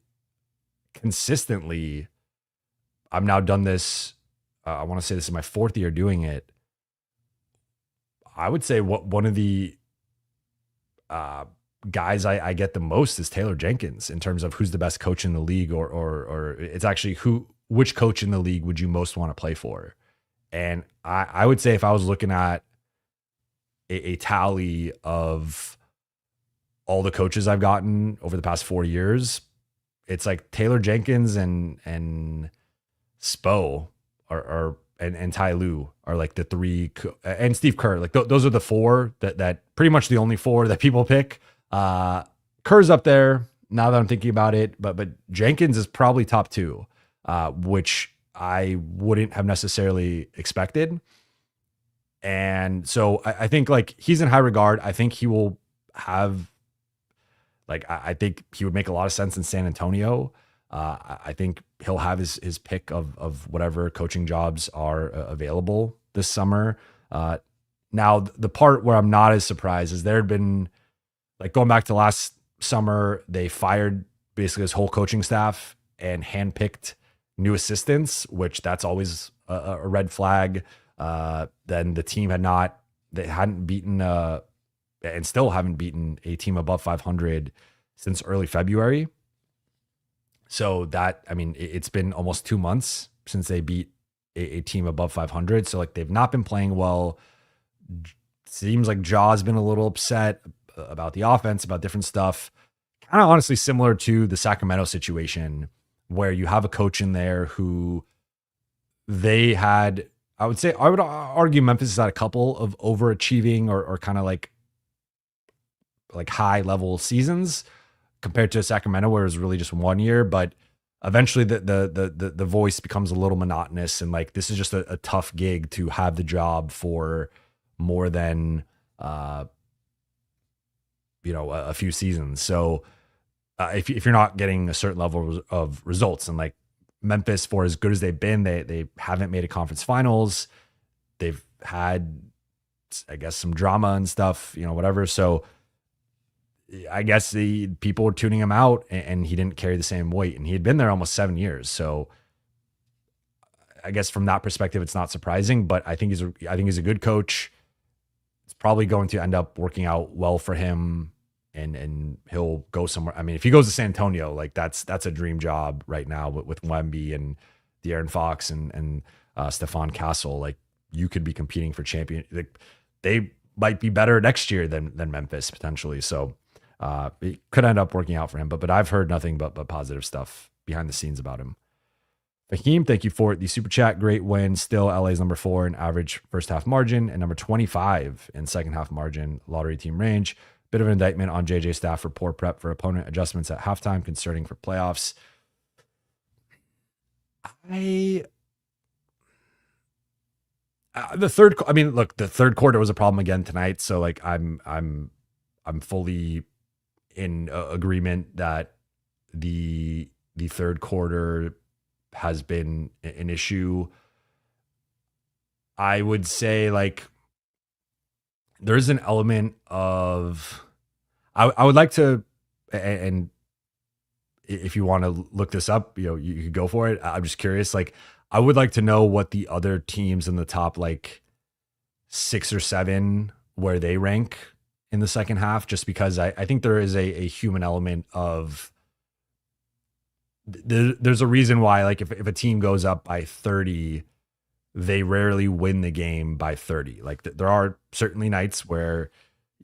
consistently, I've now done this. I want to say this is my 4th year doing it. I would say one of the guys I get the most is Taylor Jenkins in terms of who's the best coach in the league, or it's actually which coach in the league would you most want to play for? And I would say if I was looking at a tally of all the coaches I've gotten over the past 4 years, it's like Taylor Jenkins and Spo and Ty Lue are like the 3, and Steve Kerr. Like those are the 4 that pretty much the only 4 that people pick. Kerr's up there now that I'm thinking about it, but Jenkins is probably top 2, which I wouldn't have necessarily expected. And so I think like he's in high regard. I think he will have, like, I think he would make a lot of sense in San Antonio. I think he'll have his pick of whatever coaching jobs are available this summer. Now, the part where I'm not as surprised is there had been, like, going back to last summer, they fired basically his whole coaching staff and handpicked new assistants, which that's always a red flag. Then the team hadn't beaten and still haven't beaten a team above 500 since early February. So that, I mean, it's been almost 2 months since they beat a team above 500. So like they've not been playing well. Seems like Jaw's been a little upset about the offense, about different stuff. Kind of honestly similar to the Sacramento situation, where you have a coach in there who they had, I would argue Memphis has had a couple of overachieving or kind of like high level seasons compared to Sacramento, where it was really just 1 year. But eventually the voice becomes a little monotonous, and like this is just a tough gig to have the job for more than a few seasons. So if you're not getting a certain level of results, and like Memphis, for as good as they've been, they haven't made a conference finals. They've had, I guess, some drama and stuff, whatever. So I guess people were tuning him out, and he didn't carry the same weight, and he had been there almost 7 years. So I guess from that perspective, it's not surprising, but I think he's a good coach. It's probably going to end up working out well for him, and he'll go somewhere. I mean, if he goes to San Antonio, like that's a dream job right now with Wemby and De'Aaron Fox and Stephon Castle. Like, you could be competing for champion. Like, they might be better next year than Memphis potentially. So it could end up working out for him. But I've heard nothing but positive stuff behind the scenes about him. Fahim, thank you for the super chat. Great win. Still LA's number 4 in average first half margin and number 25 in second half margin lottery team range. Bit of an indictment on JJ staff for poor prep for opponent adjustments at halftime, concerning for playoffs. The third quarter was a problem again tonight. So like I'm fully in agreement that the third quarter has been an issue. I would say like there's an element of, I would like to, and if you want to look this up, you could go for it. I'm just curious. Like, I would like to know what the other teams in the top like 6 or 7, where they rank in the second half, just because I think there is a human element of, there's a reason why, like, if a team goes up by 30, they rarely win the game by 30. Like, there are certainly nights where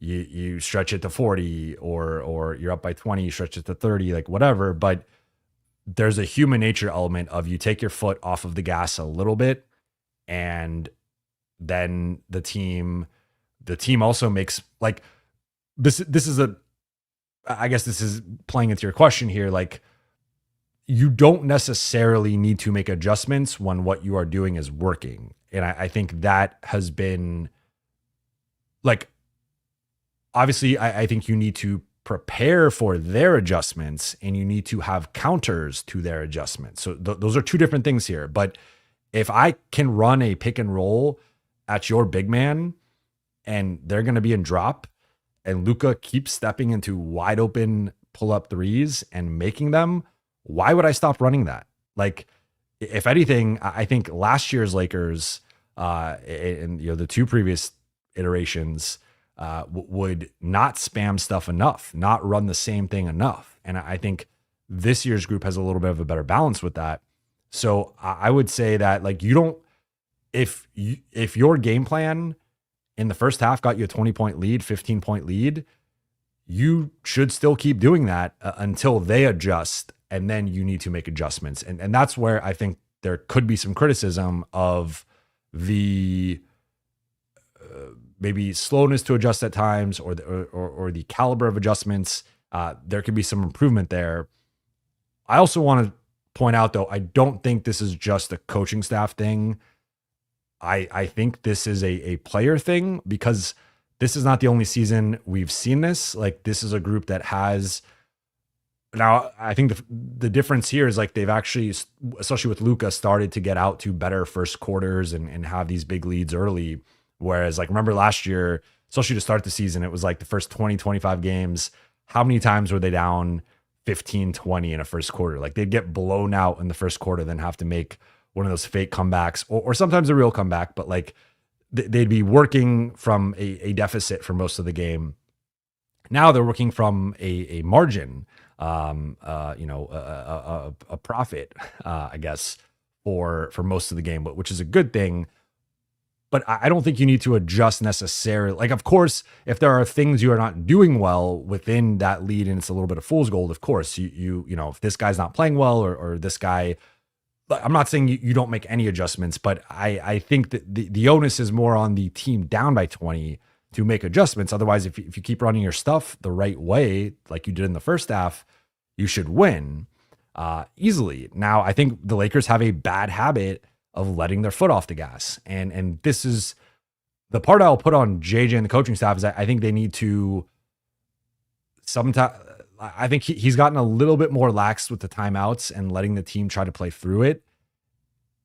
you stretch it to 40, or you're up by 20, you stretch it to 30, like whatever. But there's a human nature element of, you take your foot off of the gas a little bit, and then the team also makes, like, this is I guess this is playing into your question here. Like, you don't necessarily need to make adjustments when what you are doing is working. And I think that has been like, obviously, I think you need to prepare for their adjustments and you need to have counters to their adjustments. So those are two different things here. But if I can run a pick and roll at your big man and they're going to be in drop and Luka keeps stepping into wide open pull up threes and making them, why would I stop running that? Like, if anything, I think last year's Lakers and the two previous iterations would not spam stuff enough, not run the same thing enough. And I think this year's group has a little bit of a better balance with that. So I would say that, like, you don't, if your game plan in the first half got you a 20-point lead, 15-point lead, you should still keep doing that until they adjust, and then you need to make adjustments. And that's where I think there could be some criticism of the maybe slowness to adjust at times, or the caliber of adjustments. There could be some improvement there. I also want to point out, though, I don't think this is just a coaching staff thing. I think this is a player thing, because this is not the only season we've seen this. Like, this is a group that has, now I think the difference here is, like, they've actually, especially with Luka, started to get out to better first quarters and have these big leads early. Whereas, like, remember last year, especially to start the season, it was like the first 20, 25 games. How many times were they down 15, 20 in a first quarter? Like, they'd get blown out in the first quarter, then have to make one of those fake comebacks, or sometimes a real comeback, but like they'd be working from a deficit for most of the game. Now they're working from a margin, a profit, I guess, for most of the game, which is a good thing. But I don't think you need to adjust necessarily. Like, of course, if there are things you are not doing well within that lead and it's a little bit of fool's gold, of course, you know, if this guy's not playing well, or this guy, I'm not saying you don't make any adjustments, but I think that the onus is more on the team down by 20 to make adjustments. Otherwise, if you keep running your stuff the right way, like you did in the first half, you should win easily. Now, I think the Lakers have a bad habit of letting their foot off the gas. And this is the part I'll put on JJ and the coaching staff, is I think they need to sometimes, I think he's gotten a little bit more lax with the timeouts and letting the team try to play through it.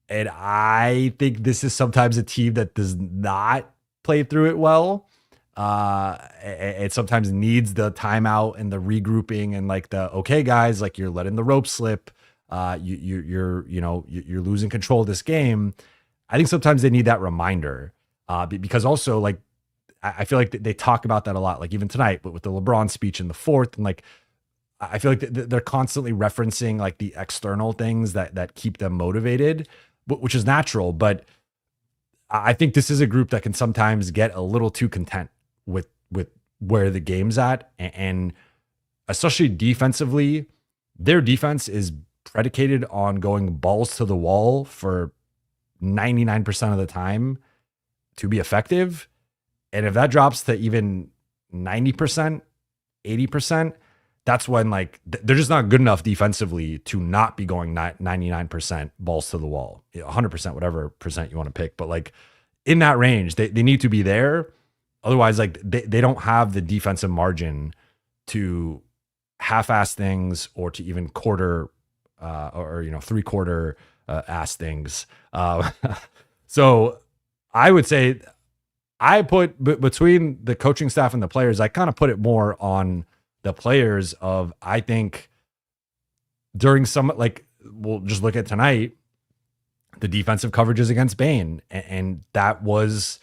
And I think this is sometimes a team that does not play through it well. It sometimes needs the timeout and the regrouping and like the, okay, guys, like, you're letting the rope slip. You're losing control of this game. I think sometimes they need that reminder, because also, like, I feel like they talk about that a lot, like even tonight, but with the LeBron speech in the fourth, and like, I feel like they're constantly referencing like the external things that keep them motivated, which is natural. But I think this is a group that can sometimes get a little too content with where the game's at, and especially defensively, their defense is predicated on going balls to the wall for 99% of the time to be effective. And if that drops to even 90%, 80%, that's when, like, they're just not good enough defensively to not be going 99% balls to the wall, 100%, whatever percent you want to pick. But like, in that range, they need to be there. Otherwise, like, they don't have the defensive margin to half-ass things, or to even quarter or three-quarter ass things. So I would say, I put between the coaching staff and the players, I kind of put it more on the players of, I think during some, like, we'll just look at tonight, the defensive coverages against Bane. And that was,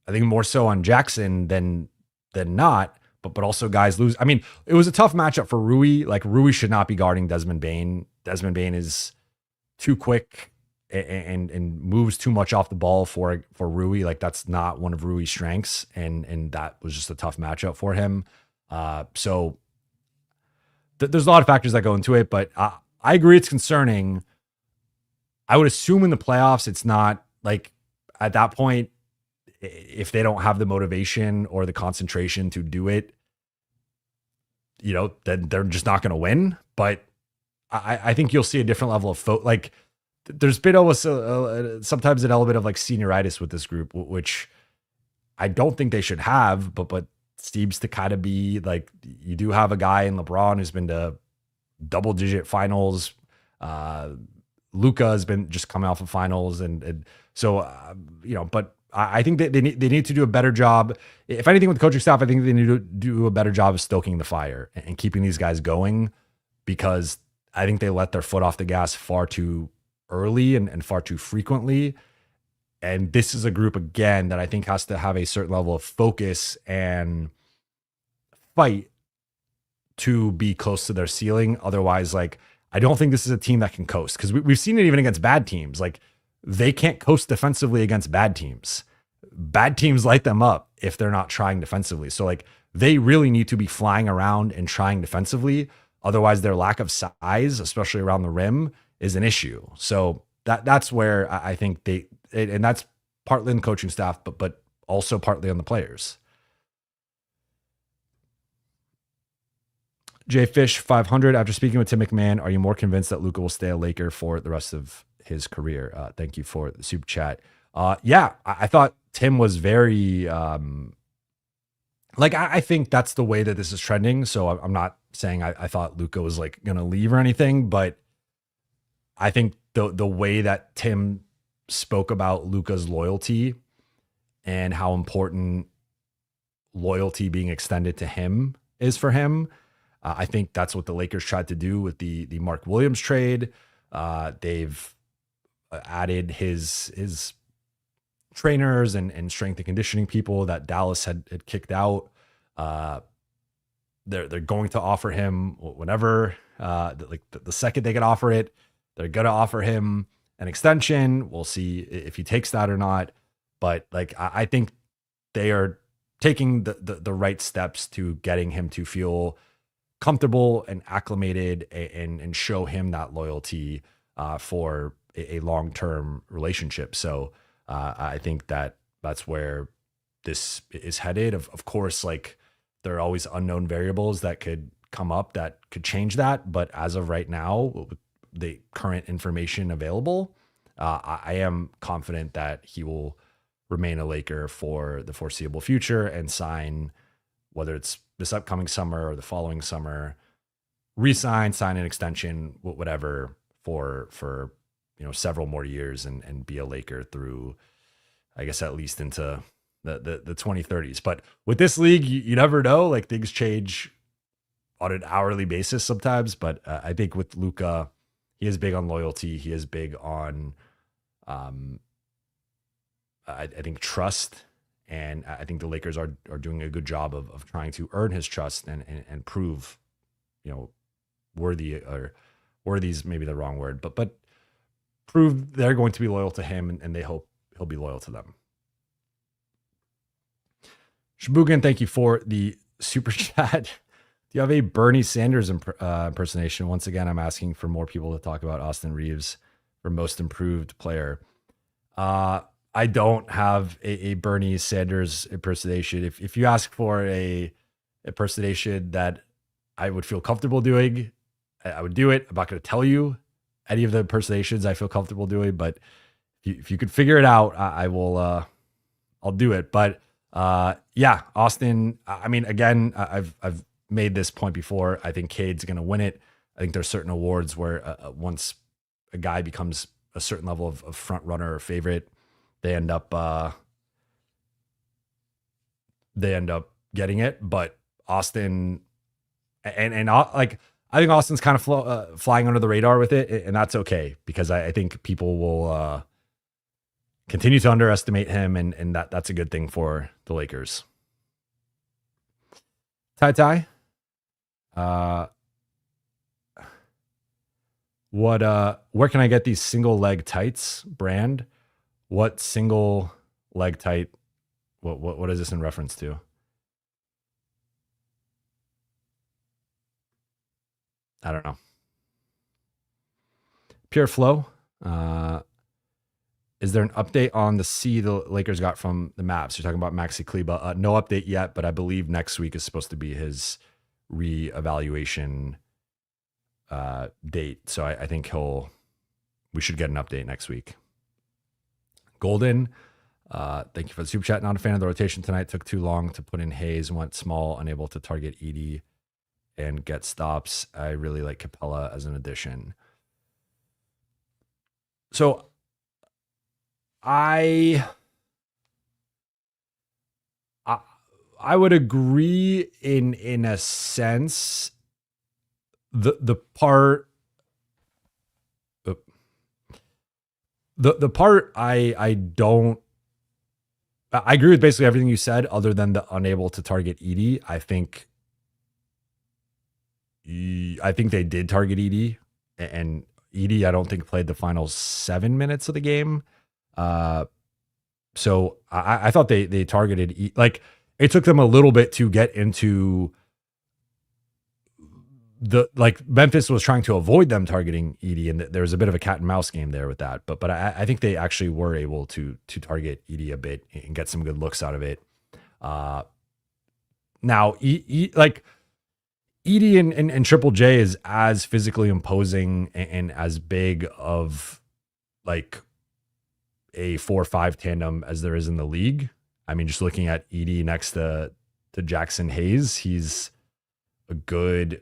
I think, more so on Jackson than not, but also guys lose. I mean, it was a tough matchup for Rui. Like, Rui should not be guarding Desmond Bane. Desmond Bane is too quick and moves too much off the ball for Rui. Like, that's not one of Rui's strengths. And that was just a tough matchup for him. So there's a lot of factors that go into it, but I agree it's concerning. I would assume in the playoffs, it's not, like, at that point, if they don't have the motivation or the concentration to do it, then they're just not going to win. But I think you'll see a different level of like there's been almost sometimes an element of like senioritis with this group, which I don't think they should have, but seems to kind of be like, you do have a guy in LeBron who's been to double digit finals. Luka has been just coming off of finals. And so, but I think that they need to do a better job. If anything with the coaching staff, I think they need to do a better job of stoking the fire and keeping these guys going, because I think they let their foot off the gas far too early and far too frequently. And this is a group, again, that I think has to have a certain level of focus and fight to be close to their ceiling. Otherwise, like, I don't think this is a team that can coast, because we've seen it even against bad teams. Like, they can't coast defensively against bad teams. Bad teams light them up if they're not trying defensively. So, like, they really need to be flying around and trying defensively. Otherwise, their lack of size, especially around the rim, is an issue. So that's where I think and that's partly in the coaching staff, but also partly on the players. Jay Fish 500. After speaking with Tim McMahon, are you more convinced that Luka will stay a Laker for the rest of his career? Thank you for the super chat. Yeah, I thought Tim was very I think that's the way that this is trending. So I'm not saying I thought Luka was like going to leave or anything, but I think the way that Tim spoke about Luka's loyalty and how important loyalty being extended to him is for him, I think that's what the Lakers tried to do with the Mark Williams trade. They've added his trainers and strength and conditioning people that Dallas had kicked out. They're going to offer him whenever, the second they can offer it, they're going to offer him an extension. We'll see if he takes that or not. But like, I think they are taking the right steps to getting him to feel comfortable and acclimated and show him that loyalty for a long-term relationship. So I think that's where this is headed. Of course, like, there are always unknown variables that could come up that could change that. But as of right now, with the current information available, I am confident that he will remain a Laker for the foreseeable future and sign, whether it's this upcoming summer or the following summer, sign an extension, whatever, for several more years and be a Laker through, I guess, at least into the 2030s. But with this league, you never know. Like, things change on an hourly basis sometimes. But I think with Luka, he is big on loyalty. He is big on, I think, trust. And I think the Lakers are doing a good job of trying to earn his trust and prove, worthy's maybe the wrong word, but prove they're going to be loyal to him, and they hope he'll be loyal to them. Shabugan, thank you for the super chat. Do you have a Bernie Sanders impersonation? Once again, I'm asking for more people to talk about Austin Reaves for most improved player. I don't have a Bernie Sanders impersonation. If you ask for a impersonation that I would feel comfortable doing, I would do it. I'm not going to tell you any of the impersonations I feel comfortable doing, but if you could figure it out, I will. I'll do it. But yeah, Austin. I mean, again, I've made this point before. I think Cade's going to win it. I think there's certain awards where once a guy becomes a certain level of front runner or favorite, they end up getting it. But Austin and like, I think Austin's kind of flying under the radar with it, and that's okay, because I think people will continue to underestimate him, and that's a good thing for the Lakers. Ty, where can I get these single leg tights brand? What single leg tight? What is this in reference to? I don't know. Pure Flow. Is there an update on the C the Lakers got from the Mavs? You're talking about Maxi Kleber. No update yet, but I believe next week is supposed to be his reevaluation date. So I think we should get an update next week. Golden, thank you for the super chat. Not a fan of the rotation tonight. Took too long to put in Hayes. Went small, unable to target Edie and get stops. I really like Capella as an addition. So I would agree in a sense. The part I don't. I agree with basically everything you said, other than the unable to target Edie. I think they did target Edie, and Edie I don't think played the final 7 minutes of the game. So I thought they targeted like it took them a little bit to get into Memphis was trying to avoid them targeting Edie, and there was a bit of a cat and mouse game there with that. But I think they actually were able to target Edie a bit and get some good looks out of it. Now Edie and Triple J is as physically imposing and as big of like a 4-5 tandem as there is in the league. I mean, just looking at Edie next to Jackson Hayes, he's a good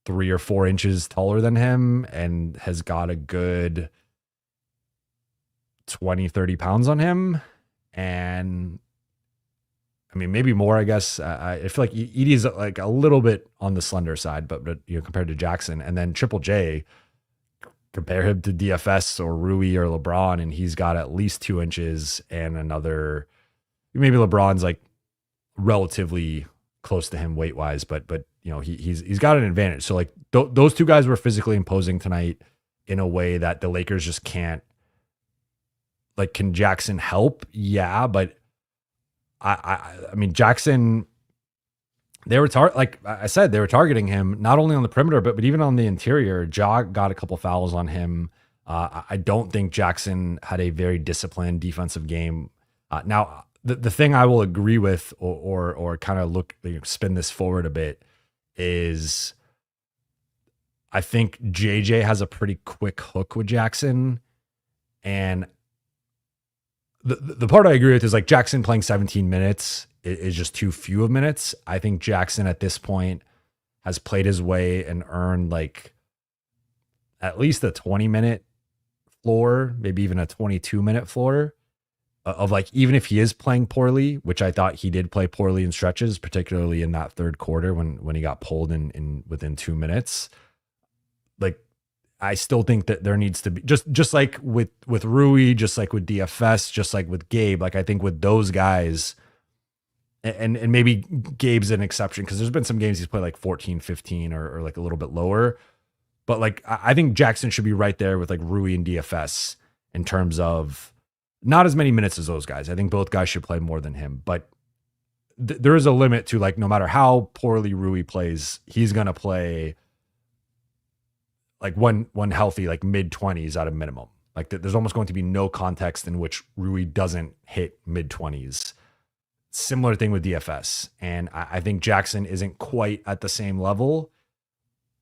3 or 4 inches taller than him and has got a good 20, 30 pounds on him. And I mean, maybe more, I guess. I feel like Edie's like a little bit on the slender side, but compared to Jackson. And then Triple J, compare him to DFS or Rui or LeBron, and he's got at least 2 inches and another, maybe LeBron's like relatively close to him weight wise, but he's got an advantage. So like those two guys were physically imposing tonight in a way that the Lakers just can't. Like, can Jackson help? Yeah, but I mean Jackson. They were like I said, they were targeting him not only on the perimeter, but even on the interior. Ja got a couple fouls on him. I don't think Jackson had a very disciplined defensive game. Now, the thing I will agree with, or kind of spin this forward a bit, is I think JJ has a pretty quick hook with Jackson, and the part I agree with is like Jackson playing 17 minutes is just too few of minutes. I think Jackson at this point has played his way and earned like at least a 20-minute floor, maybe even a 22-minute floor of like, even if he is playing poorly, which I thought he did play poorly in stretches, particularly in that third quarter when he got pulled in within 2 minutes. Like, I still think that there needs to be just like with Rui, just like with DFS, just like with Gabe. Like, I think with those guys, and maybe Gabe's an exception because there's been some games he's played like 14, 15 or like a little bit lower. But like, I think Jackson should be right there with like Rui and DFS in terms of not as many minutes as those guys. I think both guys should play more than him, but there is a limit to like, no matter how poorly Rui plays, he's going to play like when healthy, like mid-20s at a minimum. Like there's almost going to be no context in which Rui doesn't hit mid-20s. Similar thing with DFS. And I think Jackson isn't quite at the same level,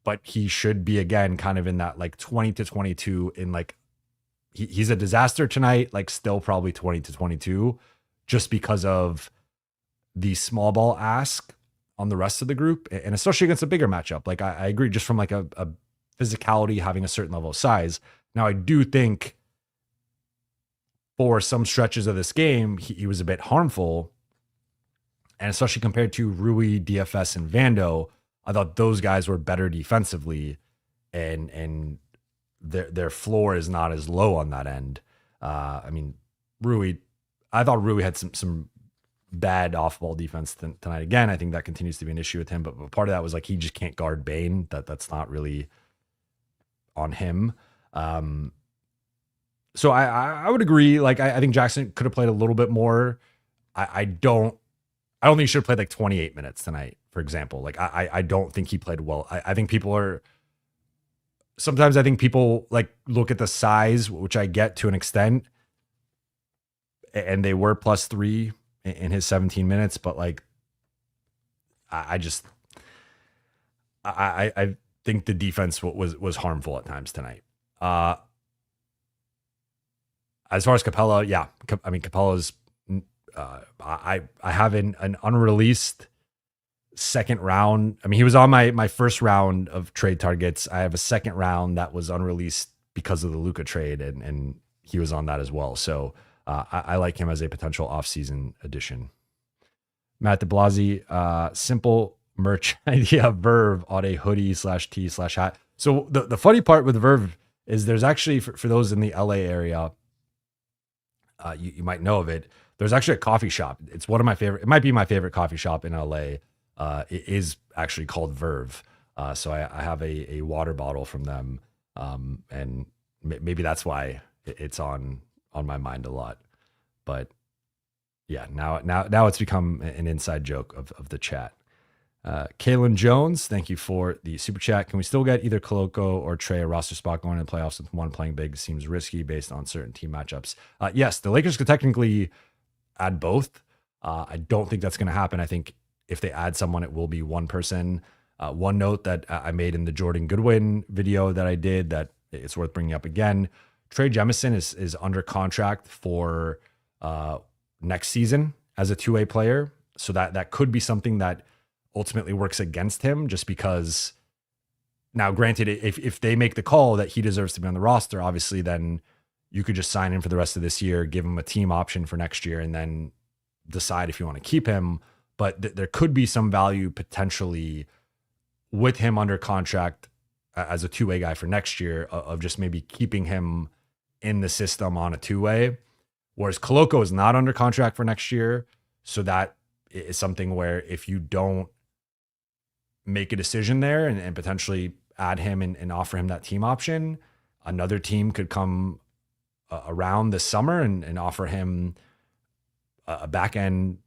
but he should be, again, kind of in that like 20 to 22 in like, he's a disaster tonight, like still probably 20 to 22, just because of the small ball ask on the rest of the group. And especially against a bigger matchup. Like I agree, just from like a physicality, having a certain level of size. Now, I do think for some stretches of this game, he was a bit harmful. And especially compared to Rui, DFS, and Vando, I thought those guys were better defensively, and their floor is not as low on that end. I mean, I thought Rui had some bad off-ball defense tonight. Again, I think that continues to be an issue with him, but part of that was like he just can't guard Bane. That's not really on him. So I would agree. Like I think Jackson could have played a little bit more. I don't think he should have played like 28 minutes tonight, for example. Like I don't think he played well. I think sometimes I think people like look at the size, which I get to an extent, and they were +3 in his 17 minutes, but like I think think the defense was harmful at times tonight. As far as Capella, yeah, I mean Capella's. I have an unreleased second round. I mean, he was on my first round of trade targets. I have a second round that was unreleased because of the Luka trade, and he was on that as well. So I like him as a potential offseason addition. Matt DeBlasi, simple merch idea, Verve on a hoodie/tee/hat. So the funny part with Verve is there's actually, for those in the LA area, you might know of it. There's actually a coffee shop. It's one of my favorite. It might be my favorite coffee shop in LA. It is actually called Verve. So I have a water bottle from them. And maybe that's why it's on my mind a lot. But yeah, now it's become an inside joke of the chat. Kalen Jones, thank you for the super chat. Can we still get either Koloko or Trey a roster spot going in the playoffs with one playing big? Seems risky based on certain team matchups. Yes, the Lakers could technically add both. I don't think that's going to happen. I think if they add someone, it will be one person. One note that I made in the Jordan Goodwin video that I did that it's worth bringing up again. Trey Jemison is under contract for next season as a two-way player. So that could be something that ultimately works against him, just because now, granted, if they make the call that he deserves to be on the roster, obviously then you could just sign him for the rest of this year, give him a team option for next year, and then decide if you want to keep him. But there could be some value potentially with him under contract as a two-way guy for next year of just maybe keeping him in the system on a two-way. Whereas Koloko is not under contract for next year. So that is something where if you don't make a decision there and potentially add him and offer him that team option, another team could come around this summer and offer him a back end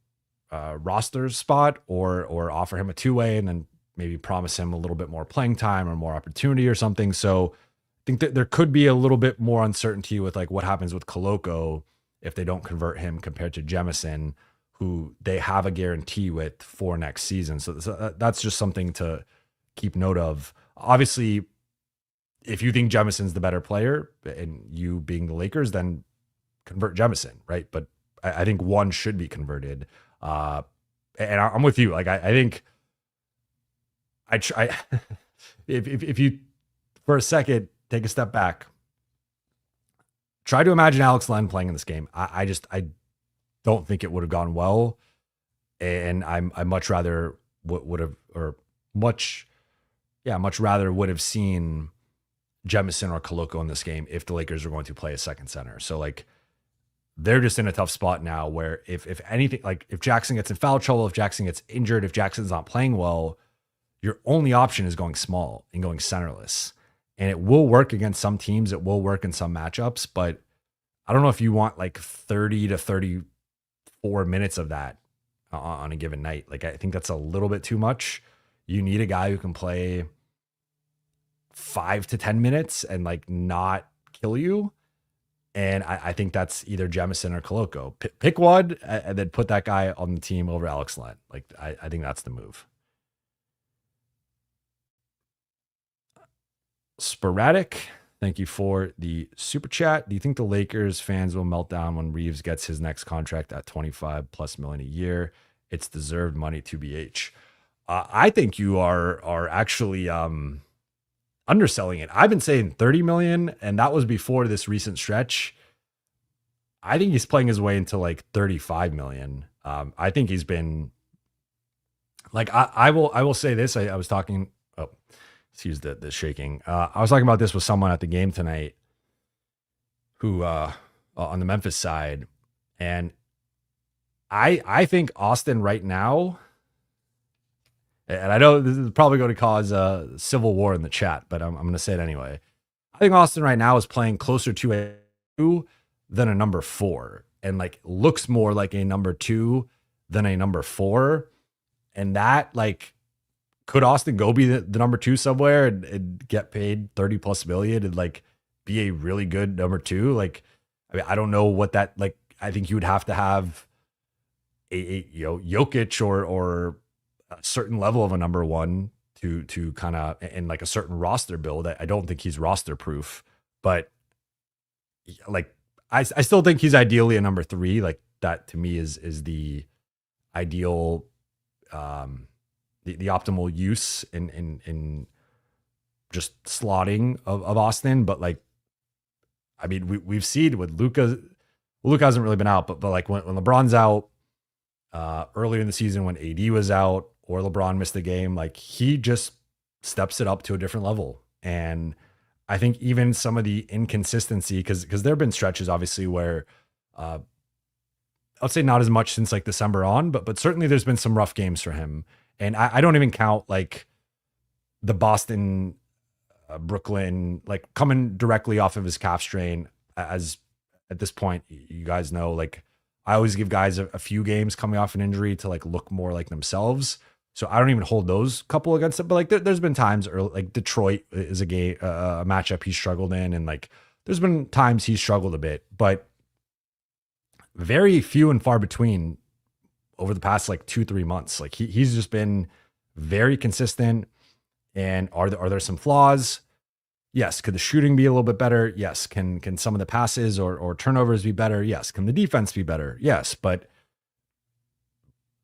roster spot or offer him a two-way and then maybe promise him a little bit more playing time or more opportunity or something. So I think that there could be a little bit more uncertainty with like what happens with Koloko if they don't convert him compared to Jemison, who they have a guarantee with for next season. So that's just something to keep note of. Obviously, if you think Jemison's the better player and you being the Lakers, then convert Jemison, right? But I think one should be converted. And I'm with you. Like, I think I try, if you, for a second, take a step back, try to imagine Alex Len playing in this game. I don't think it would have gone well. And I much rather would have, or much rather would have seen Jemison or Koloko in this game if the Lakers were going to play a second center. So like, they're just in a tough spot now where if anything, like if Jackson gets in foul trouble, if Jackson gets injured, if Jackson's not playing well, your only option is going small and going centerless. And it will work against some teams. It will work in some matchups, but I don't know if you want like 30 to 34 minutes of that on a given night. Like, I think that's a little bit too much. You need a guy who can play 5 to 10 minutes and like not kill you. And I think that's either Jemison or Koloko. Pick one and then put that guy on the team over Alex Len. Like, I think that's the move. Sporadic, thank you for the super chat. Do you think the Lakers fans will melt down when Reaves gets his next contract at $25+ million a year? It's deserved money to BH. I think you are actually underselling it. I've been saying 30 million, and that was before this recent stretch. I think he's playing his way into like 35 million. I think he's been like, I will say this. I was talking, excuse the shaking. I was talking about this with someone at the game tonight who, on the Memphis side. And I think Austin right now, and I know this is probably going to cause a civil war in the chat, but I'm going to say it anyway. I think Austin right now is playing closer to a 2 than a number 4, and like looks more like a number 2 than a number 4. And that, like, could Austin go be the number 2 somewhere and get paid 30+ million and like be a really good number 2? Like, I mean, I don't know what that, like, I think you would have to have a Jokic or a certain level of a number 1 to kind of in like a certain roster build. I don't think he's roster proof, but like I still think he's ideally a number 3. Like that to me is the ideal, the optimal use in just slotting of Austin. But like, I mean, we've seen with Luka. Luka hasn't really been out, but like when LeBron's out, earlier in the season when AD was out or LeBron missed a game, like he just steps it up to a different level. And I think even some of the inconsistency, because there have been stretches obviously where I'll say not as much since like December on, but certainly there's been some rough games for him. And I don't even count like the Boston, Brooklyn, like coming directly off of his calf strain. As at this point, you guys know, like I always give guys a few games coming off an injury to like look more like themselves. So I don't even hold those couple against it. But like there's been times early, like Detroit is a game, a matchup he struggled in. And like there's been times he struggled a bit, but very few and far between over the past like 2-3 months. Like he's just been very consistent. And are there some flaws? Yes. Could the shooting be a little bit better? Yes. Can some of the passes or turnovers be better? Yes. Can the defense be better? Yes. But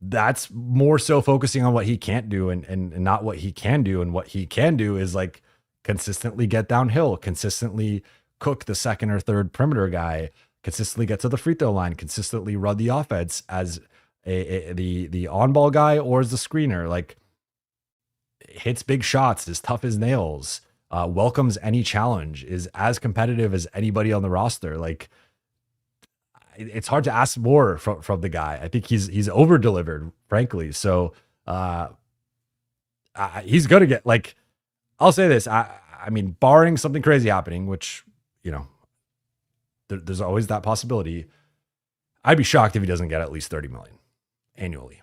that's more so focusing on what he can't do and not what he can do. And what he can do is like consistently get downhill, consistently cook the second or third perimeter guy, consistently get to the free throw line, consistently run the offense as the on-ball guy or as the screener. Like hits big shots, is tough as nails, welcomes any challenge, is as competitive as anybody on the roster. Like it's hard to ask more from the guy. I think he's over delivered, frankly. So he's going to get, like, I'll say this. I mean, barring something crazy happening, which, you know, there's always that possibility. I'd be shocked if he doesn't get at least 30 million annually.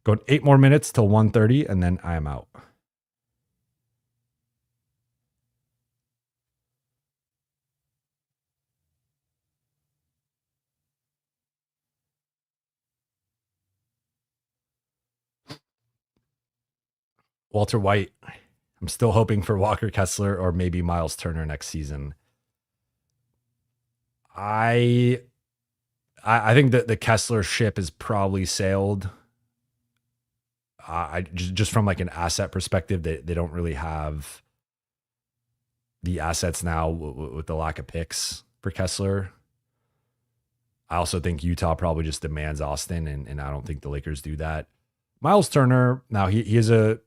Going 8 more minutes till 1:30, and then I am out. Walter White. I'm still hoping for Walker Kessler or maybe Miles Turner next season. I think that the Kessler ship is probably sailed. I just from like an asset perspective, they don't really have the assets now with the lack of picks for Kessler. I also think Utah probably just demands Austin, and I don't think the Lakers do that. Miles Turner, now he is a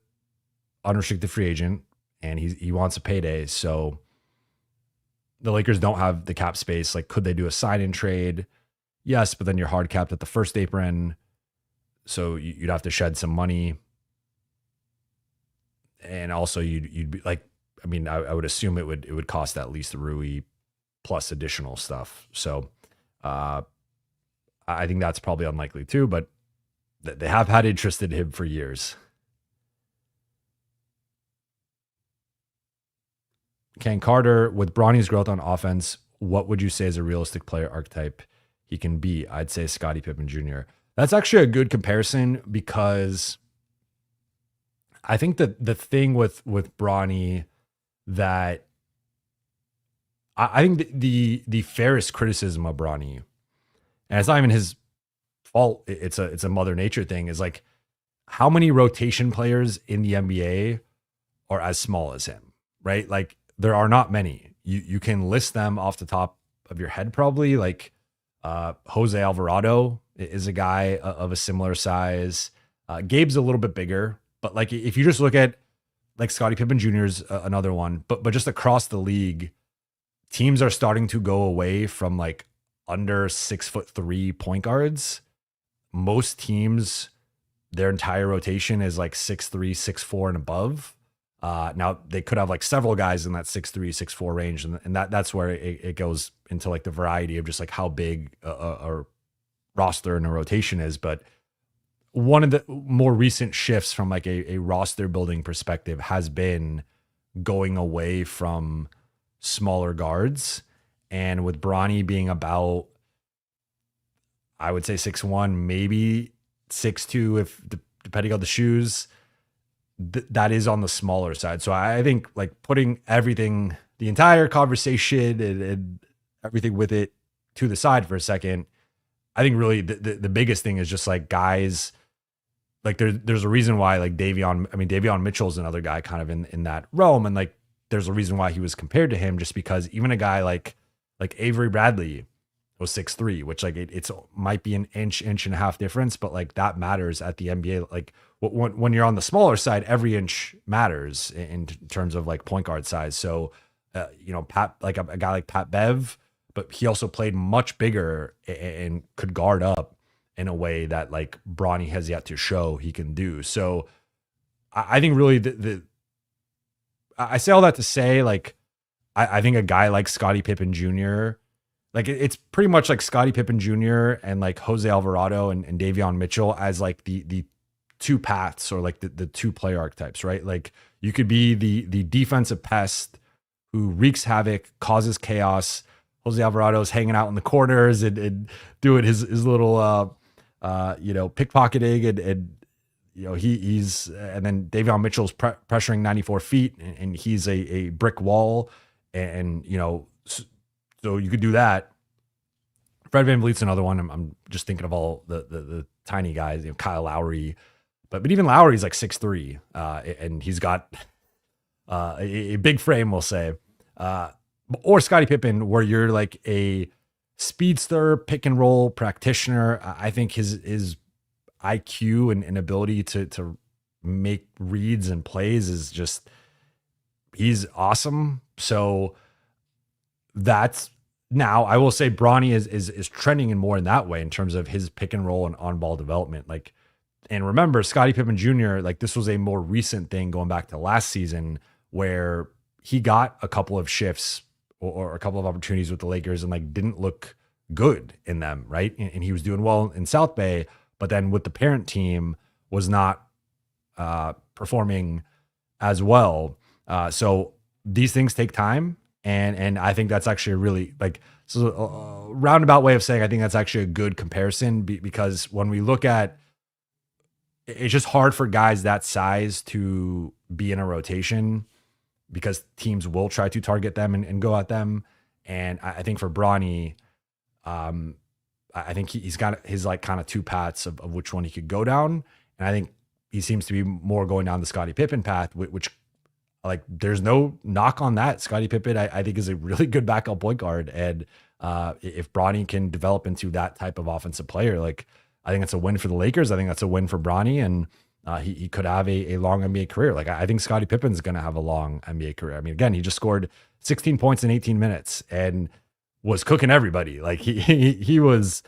unrestricted free agent, and he wants a payday. So the Lakers don't have the cap space. Like, could they do a sign-in trade? Yes, but then you're hard capped at the first apron. So you'd have to shed some money. And also you'd be like, I mean, I would assume it would cost at least Rui plus additional stuff. So I think that's probably unlikely too, but they have had interest in him for years. Ken Carter, with Bronny's growth on offense, what would you say is a realistic player archetype he can be? I'd say Scottie Pippen Jr. That's actually a good comparison, because I think that the thing with Bronny that I think the fairest criticism of Bronny, and it's not even his fault, it's a Mother Nature thing, is like how many rotation players in the NBA are as small as him, right? Like there are not many. You can list them off the top of your head probably, like Jose Alvarado is a guy of a similar size. Gabe's a little bit bigger, but like if you just look at like Scottie Pippen Jr. is another one, but just across the league, teams are starting to go away from like under 6'3" point guards. Most teams, their entire rotation is like 6'3", 6'4", and above. Now they could have like several guys in that 6'3", 6'4" range, and that's where it goes into like the variety of just like how big a roster and a rotation is. But one of the more recent shifts from like a roster building perspective has been going away from smaller guards, and with Bronny being about, I would say 6'1", maybe 6'2", if depending on the shoes, that is on the smaller side. So I think like putting everything, the entire conversation and everything with it to the side for a second, I think really the biggest thing is just like guys, like there's a reason why like Davion Mitchell's another guy kind of in that realm. And like, there's a reason why he was compared to him, just because even a guy like Avery Bradley was 6'3", which like it's might be an inch and a half difference, but like that matters at the NBA. Like when you're on the smaller side, every inch matters in terms of like point guard size. So, Pat, like a guy like Pat Bev, but he also played much bigger and could guard up in a way that like Bronny has yet to show he can do. So I think really I say all that to say, like, I think a guy like Scottie Pippen Jr., like it's pretty much like Scottie Pippen Jr. and like Jose Alvarado and Davion Mitchell as like the two paths, or like the two player archetypes, right? Like you could be the defensive pest who wreaks havoc, causes chaos. Jose Alvarado's hanging out in the corners and doing his little pickpocketing and he's and then Davion Mitchell's pressuring 94 feet and he's a brick wall, and so you could do that. Fred VanVleet's another one. I'm just thinking of all the tiny guys, Kyle Lowry, but even Lowry's like 6'3", and he's got a big frame, we'll say, or Scottie Pippen, where you're like a speedster pick and roll practitioner. I think his IQ and ability to make reads and plays is just, he's awesome. So that's, now I will say Bronny is trending in more in that way in terms of his pick and roll and on ball development. Like, and remember Scottie Pippen Jr., like this was a more recent thing going back to last season where he got a couple of shifts or a couple of opportunities with the Lakers and like didn't look good in them. Right. And he was doing well in South Bay, but then with the parent team was not performing as well. So these things take time. And I think that's actually a really a roundabout way of saying I think that's actually a good comparison because when we look at, it's just hard for guys that size to be in a rotation because teams will try to target them and go at them. And I think for Bronny, I think he's got his like kind of two paths of which one he could go down. And I think he seems to be more going down the Scottie Pippen path, which like there's no knock on that. Scottie Pippen, I think, is a really good backup point guard. And if Bronny can develop into that type of offensive player, like I think it's a win for the Lakers. I think that's a win for Bronny. And he could have a long NBA career. Like I think Scottie Pippen's going to have a long NBA career. I mean, again, he just scored 16 points in 18 minutes and was cooking everybody. Like he was,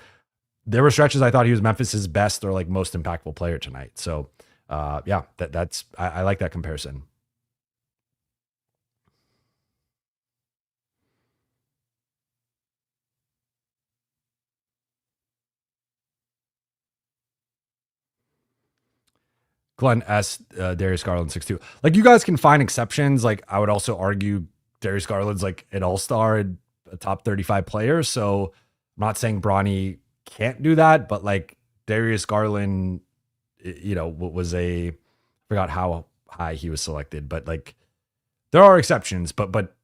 there were stretches I thought he was Memphis's best or like most impactful player tonight. So yeah, that's I like that comparison. Glenn S, Darius Garland 6'2". Like you guys can find exceptions. Like I would also argue Darius Garland's like an all-star and a top 35 player. So I'm not saying Bronny can't do that, but like Darius Garland, was I forgot how high he was selected, but like there are exceptions, but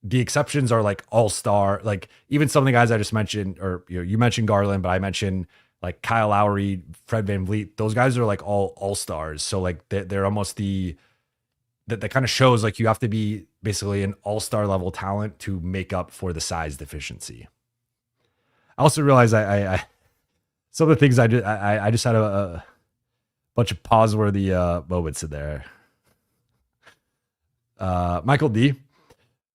the exceptions are like all-star, like even some of the guys I just mentioned, or you mentioned Garland, but I mentioned like Kyle Lowry, Fred VanVleet, those guys are like all stars. So like they're almost that kind of shows like you have to be basically an all-star level talent to make up for the size deficiency. I also realized I some of the things I just had a bunch of pause-worthy moments in there. Michael D,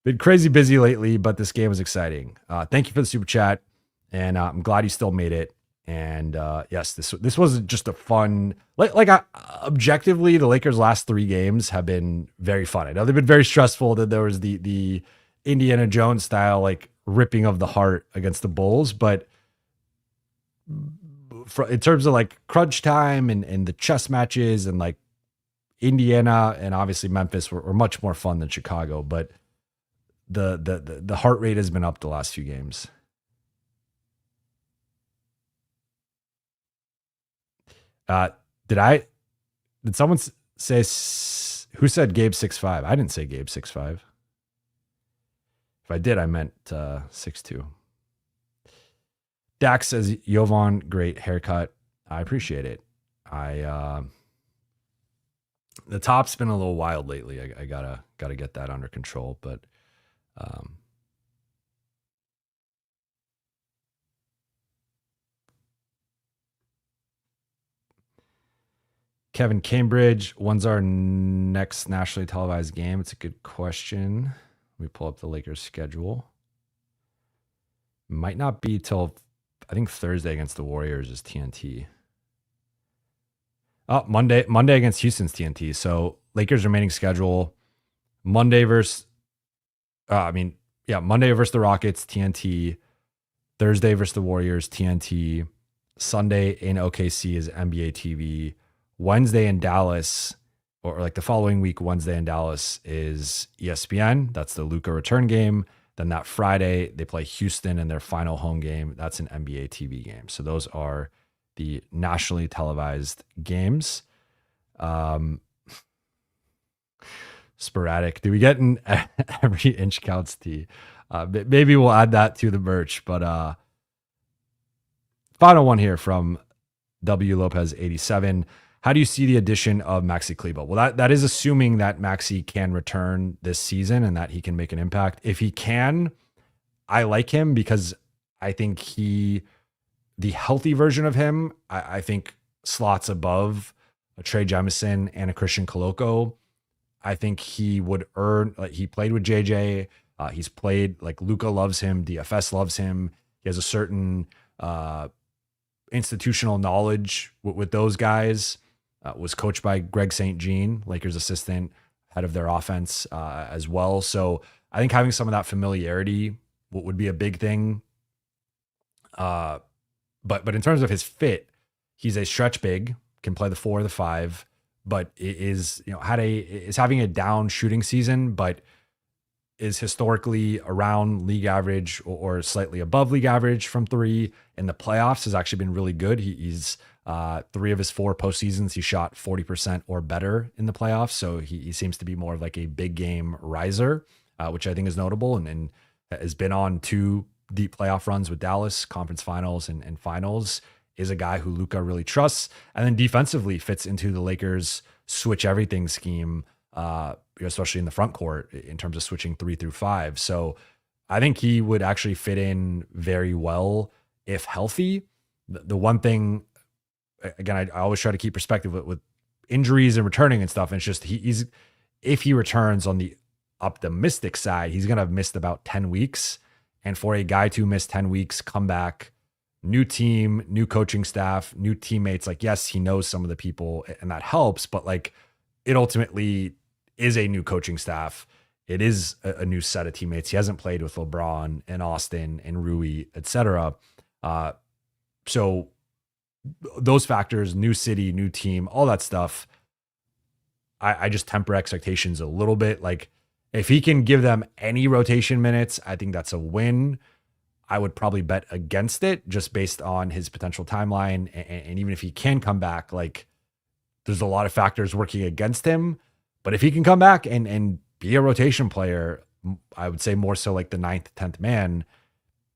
been crazy busy lately, but this game was exciting. Thank you for the super chat, and I'm glad you still made it. And yes, this was just a fun, objectively, the Lakers' last 3 games have been very fun. I know they've been very stressful. That there was the Indiana Jones style like ripping of the heart against the Bulls, but in terms of like crunch time and the chess matches and like Indiana and obviously Memphis were much more fun than Chicago. But the heart rate has been up the last few games. Did someone say, who said Gabe 6'5"? I didn't say Gabe 6'5". If I did, I meant 6'2". Dax says, Jovan, great haircut. I appreciate it. The top's been a little wild lately. I gotta get that under control, but Kevin Cambridge, when's our next nationally televised game? It's a good question. Let me pull up the Lakers schedule. Might not be till, I think, Thursday against the Warriors is TNT. Oh, Monday against Houston's TNT. So Lakers remaining schedule, Monday versus Monday versus the Rockets, TNT. Thursday versus the Warriors, TNT. Sunday in OKC is NBA TV. Wednesday in Dallas, or like the following week, Wednesday in Dallas is ESPN. That's the Luka return game. Then that Friday, they play Houston in their final home game. That's an NBA TV game. So those are the nationally televised games. Sporadic. Do we get in every inch counts tee? Maybe we'll add that to the merch. But final one here from W Lopez 87. How do you see the addition of Maxi Kleber? Well, that is assuming that Maxi can return this season and that he can make an impact. If he can, I like him because I think the healthy version of him, I think slots above a Trey Jemison and a Christian Coloco. I think he would earn, like, he played with JJ. He's played, like, Luka loves him. DFS loves him. He has a certain institutional knowledge with those guys. Was coached by Greg St. Jean, Lakers assistant, head of their offense as well. So I think having some of that familiarity would be a big thing. But in terms of his fit, he's a stretch big, can play the 4 or the 5, but is having a down shooting season, but is historically around league average or slightly above league average from 3. In the playoffs has actually been really good. He's 3 of his 4 postseasons, he shot 40% or better in the playoffs. So he seems to be more of like a big game riser, which I think is notable, and has been on 2 deep playoff runs with Dallas, conference finals and finals. Is a guy who Luka really trusts, and then defensively fits into the Lakers switch everything scheme, especially in the front court in terms of switching 3 through 5. So I think he would actually fit in very well if healthy. The one thing, again, I always try to keep perspective with injuries and returning and stuff. And it's just, if he returns on the optimistic side, he's going to have missed about 10 weeks. And for a guy to miss 10 weeks, come back, new team, new coaching staff, new teammates, like, yes, he knows some of the people and that helps, but like, it ultimately is a new coaching staff. It is a new set of teammates. He hasn't played with LeBron and Austin and Rui, etc. So those factors, new city, new team, all that stuff, I just temper expectations a little bit. Like, if he can give them any rotation minutes, I think that's a win. I would probably bet against it just based on his potential timeline. And even if he can come back, like, there's a lot of factors working against him. But if he can come back and be a rotation player, I would say more so like the 9th, 10th man,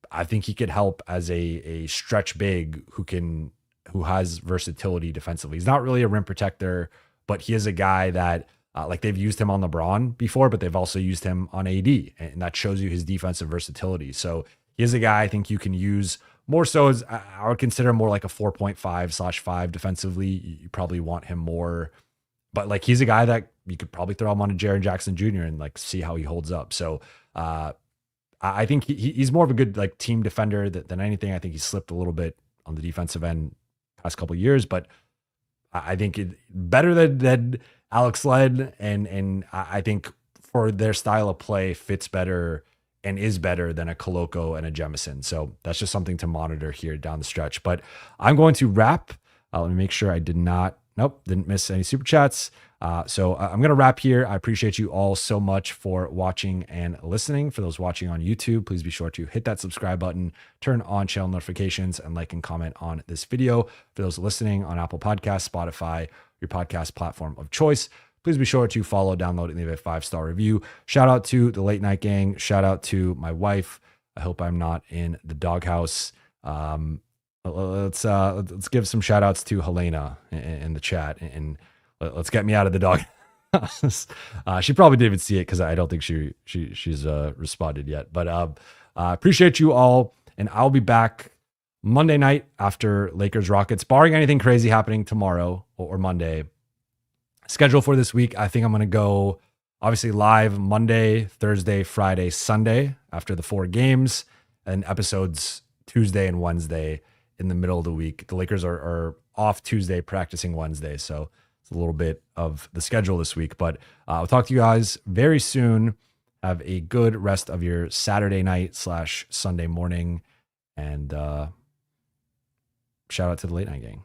I think he could help as a stretch big who has versatility defensively. He's not really a rim protector, but he is a guy that like, they've used him on LeBron before, but they've also used him on AD, and that shows you his defensive versatility. So he is a guy I think you can use more so as, I would consider more like a 4.5/5 defensively. You probably want him more, but like, he's a guy that you could probably throw him on a Jaren Jackson Jr. and like see how he holds up. So I think he's more of a good like team defender than anything. I think he slipped a little bit on the defensive end past couple of years, but I think better than Alex Len, and I think for their style of play fits better and is better than a Coloco and a Jemison. So that's just something to monitor here down the stretch. But I'm going to wrap. Let me make sure I did not nope, didn't miss any super chats. So I'm going to wrap here. I appreciate you all so much for watching and listening. For those watching on YouTube, please be sure to hit that subscribe button, turn on channel notifications, and like and comment on this video. For those listening on Apple Podcasts, Spotify, your podcast platform of choice, please be sure to follow, download, and leave a 5-star review. Shout out to the Late Night Gang. Shout out to my wife. I hope I'm not in the doghouse. Let's give some shout outs to Helena in the chat, and let's get me out of the dog. She probably didn't even see it because I don't think she's responded yet. But appreciate you all, and I'll be back Monday night after Lakers Rockets, barring anything crazy happening tomorrow or Monday. Schedule for this week, I think I'm going to go obviously live Monday, Thursday, Friday, Sunday after the 4 games, and episodes Tuesday and Wednesday in the middle of the week. The Lakers are off Tuesday, practicing Wednesday, so it's a little bit of the schedule this week. But I'll talk to you guys very soon. Have a good rest of your Saturday night / Sunday morning, and shout out to the Late Night Gang.